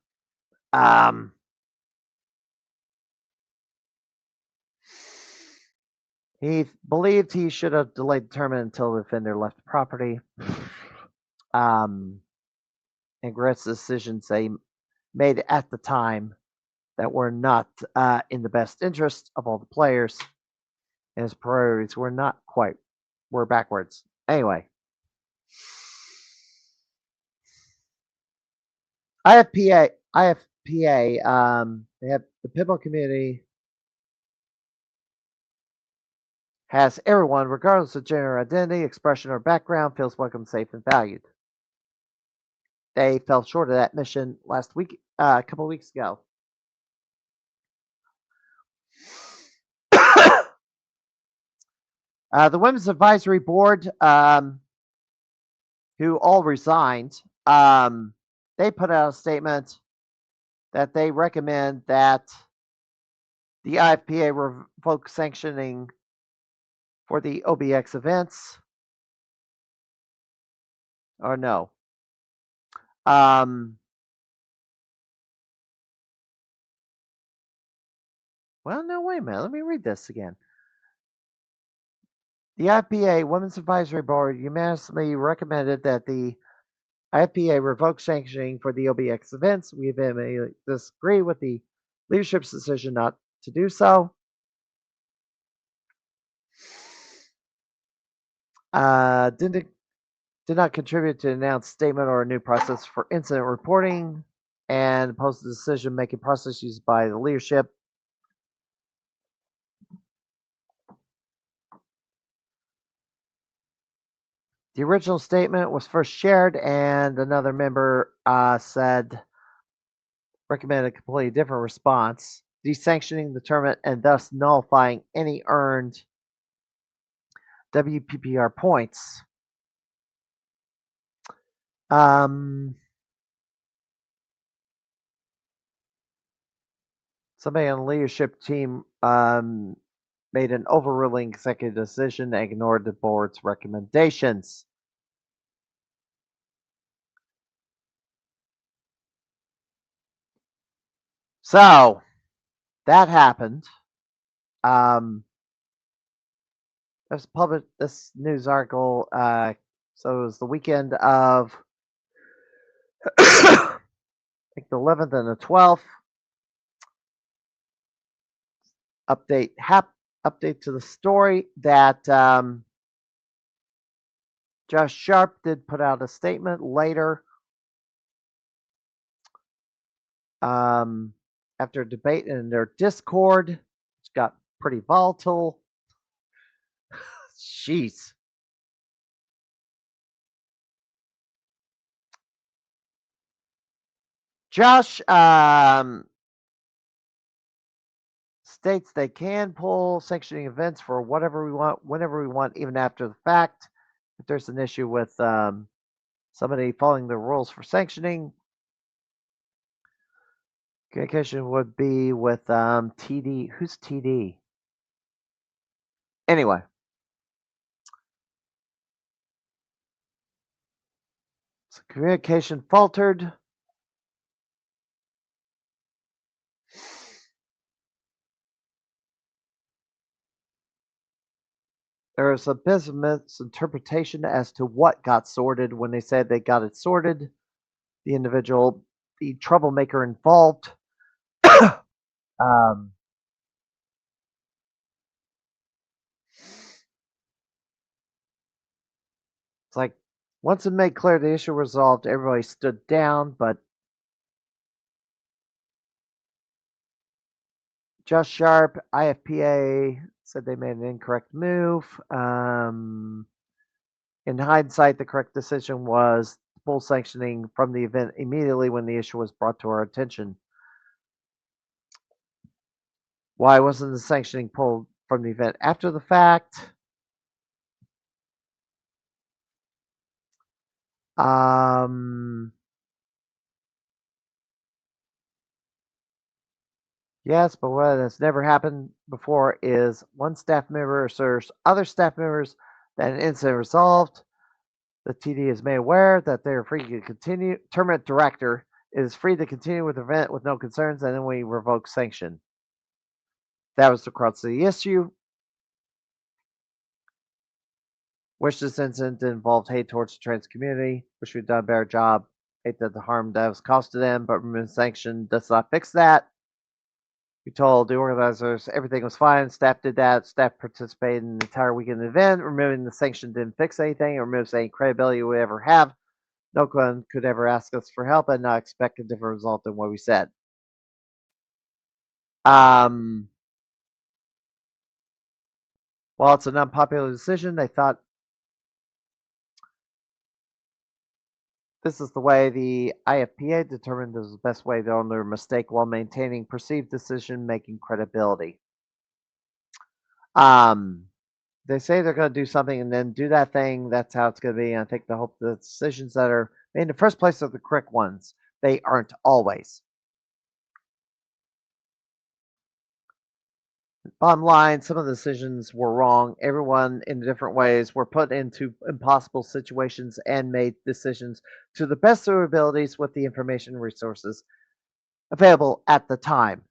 He believed he should have delayed the tournament until the offender left the property. And regrets the decisions they made at the time that were not in the best interest of all the players, and his priorities were backwards. Anyway, IFPA, they have the pinball community has everyone, regardless of gender, identity, expression, or background, feels welcome, safe, and valued. They fell short of that mission last week, a couple weeks ago. The Women's Advisory Board, who all resigned, they put out a statement that they recommend that the IFPA revoke sanctioning for the OBX events. Or no. Well, no, wait a minute. Let me read this again. The IFPA Women's Advisory Board unanimously recommended that the IFPA revoke sanctioning for the OBX events. We vehemently disagree with the leadership's decision not to do so. Did not contribute to an announced statement or a new process for incident reporting, and opposed the decision-making process used by the leadership. The original statement was first shared, and another member recommended a completely different response, desanctioning the tournament and thus nullifying any earned WPPR points. Somebody on the leadership team made an overruling executive decision and ignored the board's recommendations. So that happened. There's published this news article. So it was the weekend of I think the 11th and the 12th. Update to the story that Josh Sharp did put out a statement later after a debate in their Discord, which got pretty volatile. Jeez. Josh states they can pull sanctioning events for whatever we want, whenever we want, even after the fact. If there's an issue with somebody following the rules for sanctioning, communication would be with TD. Who's TD? Anyway. So communication faltered. There was a bit of misinterpretation as to what got sorted when they said they got it sorted. The individual, the troublemaker involved, um, it's like once it made clear the issue resolved, everybody stood down, but Just Sharp, IFPA said they made an incorrect move. In hindsight, the correct decision was full sanctioning from the event immediately when the issue was brought to our attention. Why wasn't the sanctioning pulled from the event after the fact? Yes, but what has never happened before is one staff member assures other staff members that an incident resolved. The TD is made aware that they are free to continue. Tournament director is free to continue with the event with no concerns, and then we revoke sanction. That was the crux of the issue. Wish this incident involved hate towards the trans community. Wish we'd done a better job. Hate that the harm that was caused to them, but removing sanction does not fix that. We told the organizers everything was fine. Staff did that. Staff participated in the entire weekend event. Removing the sanction didn't fix anything. It removes any credibility we ever have. No one could ever ask us for help and not expect a different result than what we said. While it's an unpopular decision, they thought this is the way the IFPA determined is the best way to own their mistake while maintaining perceived decision-making credibility. They say they're going to do something and then do that thing. That's how it's going to be. And I think the hope the decisions that are made in the first place are the correct ones. They aren't always. Bottom line, some of the decisions were wrong. Everyone in different ways were put into impossible situations and made decisions to the best of their abilities with the information and resources available at the time.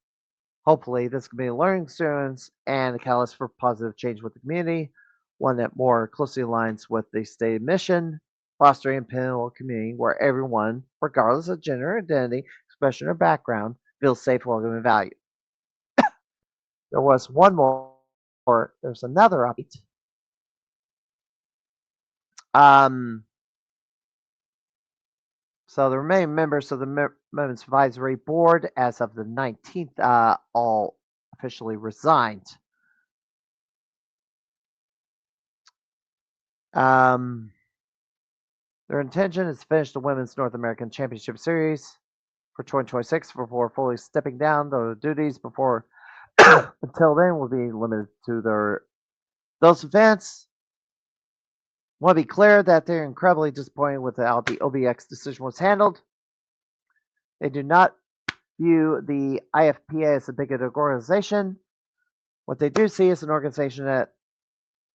Hopefully, this can be a learning experience and a catalyst for positive change with the community, one that more closely aligns with the stated mission, fostering a pinnacle community where everyone, regardless of gender, identity, expression, or background, feels safe, welcome, and valued. There was one more. There's another update. So the remaining members of the Women's Advisory Board, as of the 19th, all officially resigned. Their intention is to finish the Women's North American Championship Series for 2026 before fully stepping down the duties before until then will be limited to those events. Want to be clear that they're incredibly disappointed with how the OBX decision was handled. They do not view the IFPA as a bigoted organization. What they do see is an organization that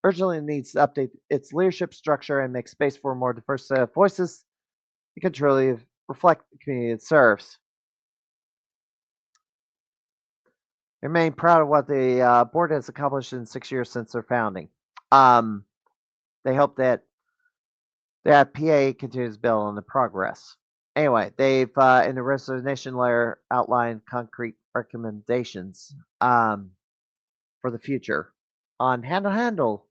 urgently needs to update its leadership structure and make space for a more diverse set of voices that can truly reflect the community it serves. They remain proud of what the board has accomplished in 6 years since their founding. They hope that the IFPA continues to build on the progress. Anyway, they've in the resignation letter outlined concrete recommendations for the future on how to handle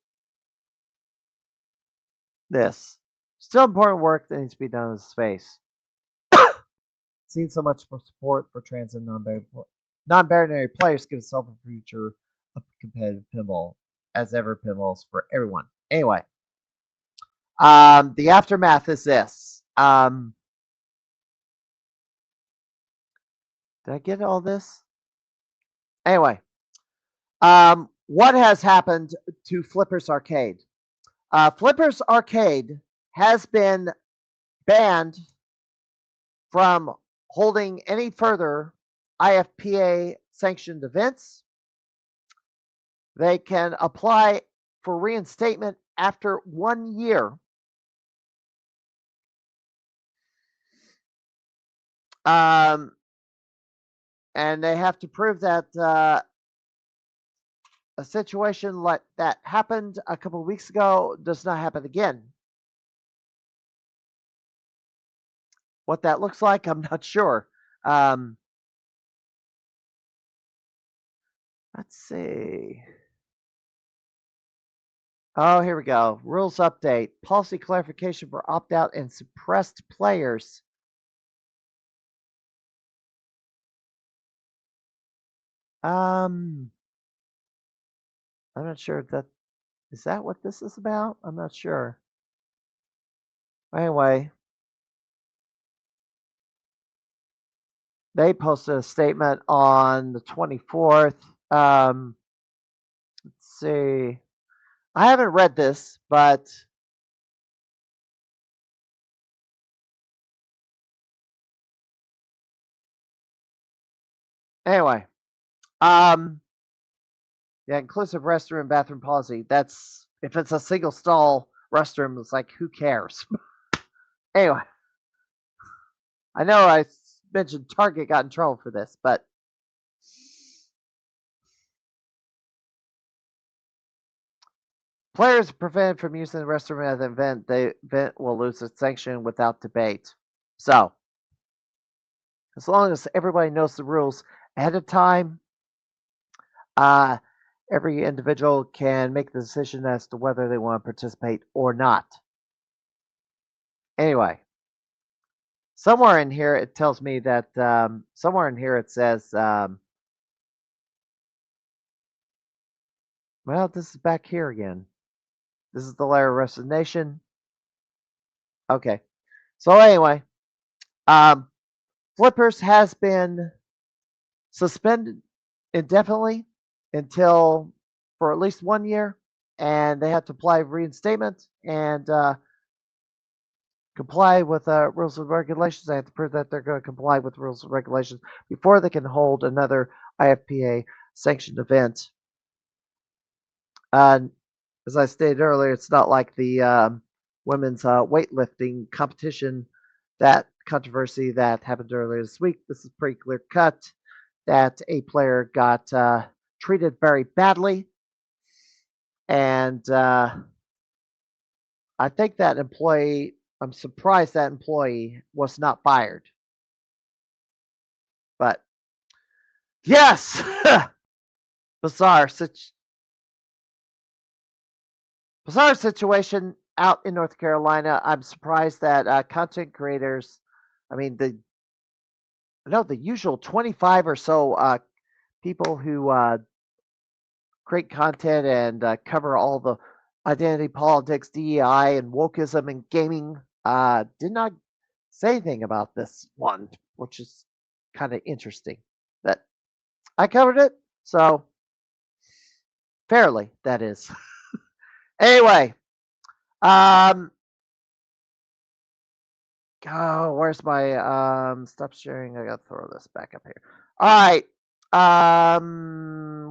this. Still important work that needs to be done in the space. Seen so much support for trans and non-binary players gives itself a future of competitive pinball, as ever pinballs for everyone. Anyway, the aftermath is this. Did I get all this? Anyway, What has happened to Flippers Arcade? Flippers Arcade has been banned from holding any further IFPA sanctioned events. They can apply for reinstatement after 1 year. And they have to prove that a situation like that happened a couple of weeks ago does not happen again. What that looks like, I'm not sure. Let's see. Oh, here we go. Rules update. Policy clarification for opt-out and suppressed players. I'm not sure if is that what this is about? I'm not sure. Anyway, they posted a statement on the 24th. Let's see. I haven't read this, but anyway, yeah, inclusive restroom and bathroom policy. That's if it's a single stall restroom, it's like who cares? Anyway, I know I mentioned Target got in trouble for this, but players are prevented from using the restroom at the event. The event will lose its sanction without debate. So, as long as everybody knows the rules ahead of time, every individual can make the decision as to whether they want to participate or not. Anyway, somewhere in here it tells me that somewhere in here it says, well, this is back here again. This is the layer of resignation. Okay. So anyway, Flippers has been suspended indefinitely until for at least 1 year, and they have to apply reinstatement and comply with rules and regulations. They have to prove that they're going to comply with rules and regulations before they can hold another IFPA sanctioned event. As I stated earlier, it's not like the women's weightlifting competition, that controversy that happened earlier this week. This is pretty clear cut that a player got treated very badly. And I think that employee, I'm surprised that employee was not fired. But yes, bizarre situation out in North Carolina. I'm surprised that content creators, I mean, the usual 25 or so people who create content and cover all the identity politics, DEI, and wokeism in gaming did not say anything about this one, which is kind of interesting. That I covered it, so fairly, that is. Anyway, oh, where's my stop sharing? I gotta throw this back up here. All right.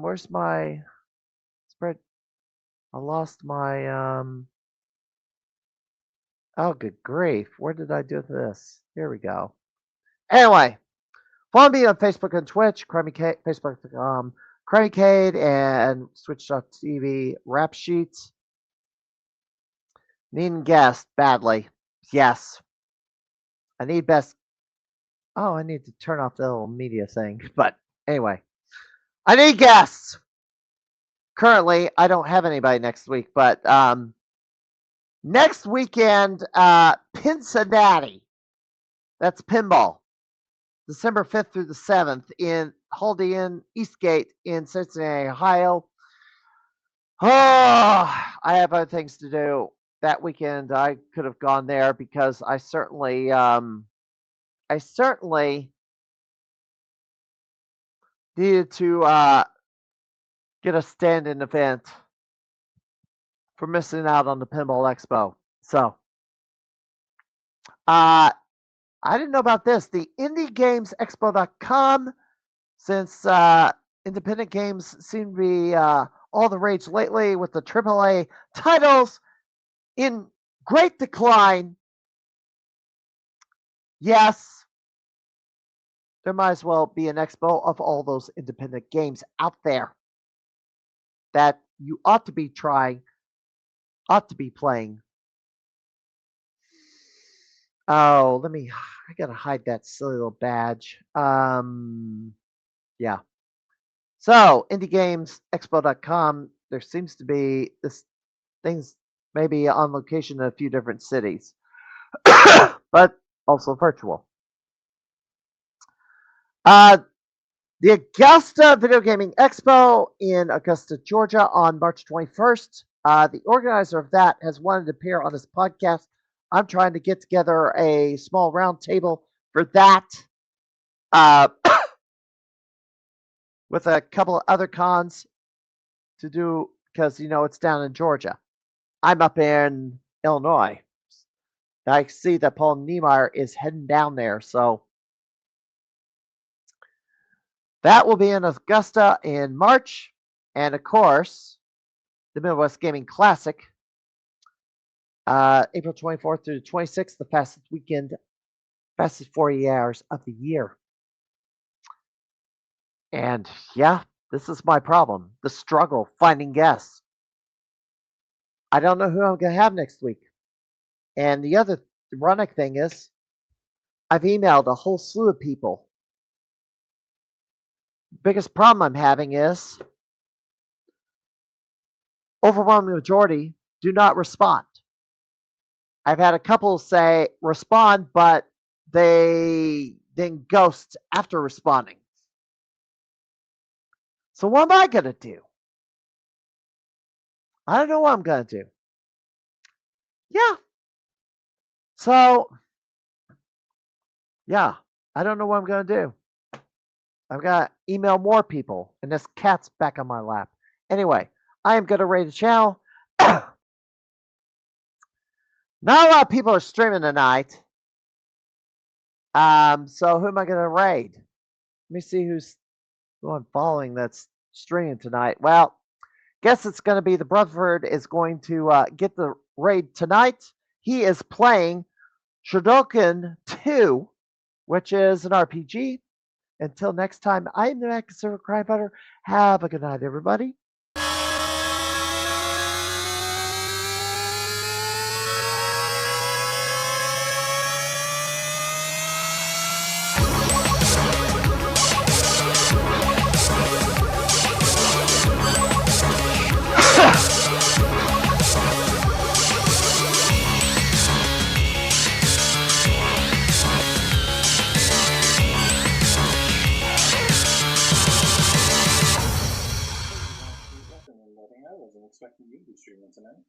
Where's my spread? I lost my oh, good grief. Where did I do this? Here we go. Anyway, follow me on Facebook and Twitch, Crimeycade, Facebook.com, Crimeycade, and Switch.tv, Rap Sheets. Needing guest badly. Yes. I need best. Oh, I need to turn off the little media thing. But anyway, I need guests. Currently, I don't have anybody next week, but next weekend, Cincinnati. That's pinball. December 5th through the 7th in Holiday Inn Eastgate in Cincinnati, Ohio. Oh, I have other things to do that weekend. I could have gone there because I certainly needed to get a stand-in event for missing out on the Pinball Expo. So, I didn't know about this. The IndieGamesExpo.com, since independent games seem to be all the rage lately with the AAA titles in great decline. Yes, there might as well be an expo of all those independent games out there that you ought to be trying, ought to be playing. Oh, I gotta hide that silly little badge. Yeah. So, IndieGamesExpo.com, there seems to be this things maybe on location in a few different cities, but also virtual. The Augusta Video Gaming Expo in Augusta, Georgia on March 21st. The organizer of that has wanted to appear on this podcast. I'm trying to get together a small round table for that with a couple of other cons to do because, it's down in Georgia. I'm up in Illinois. I see that Paul Niemeyer is heading down there, so that will be in Augusta in March. And of course, the Midwest Gaming Classic, April 24th through the 26th, the fastest weekend, fastest 40 hours of the year. And yeah, this is my problem, the struggle finding guests. I don't know who I'm going to have next week. And the other ironic thing is, I've emailed a whole slew of people. Biggest problem I'm having is overwhelming majority do not respond. I've had a couple say respond, but they then ghost after responding. So what am I going to do? I don't know what I'm going to do. Yeah. So, yeah, I don't know what I'm going to do. I've got to email more people, and this cat's back on my lap. Anyway, I am going to rate the channel. Not a lot of people are streaming tonight. So who am I going to raid? Let me see who I'm following that's streaming tonight. Well, guess it's going to be the Brotherhood is going to get the raid tonight. He is playing Shodokan 2, which is an RPG. Until next time, I am the Mac Server Crime Fighter. Have a good night, everybody. I wasn't expecting you to be streaming tonight.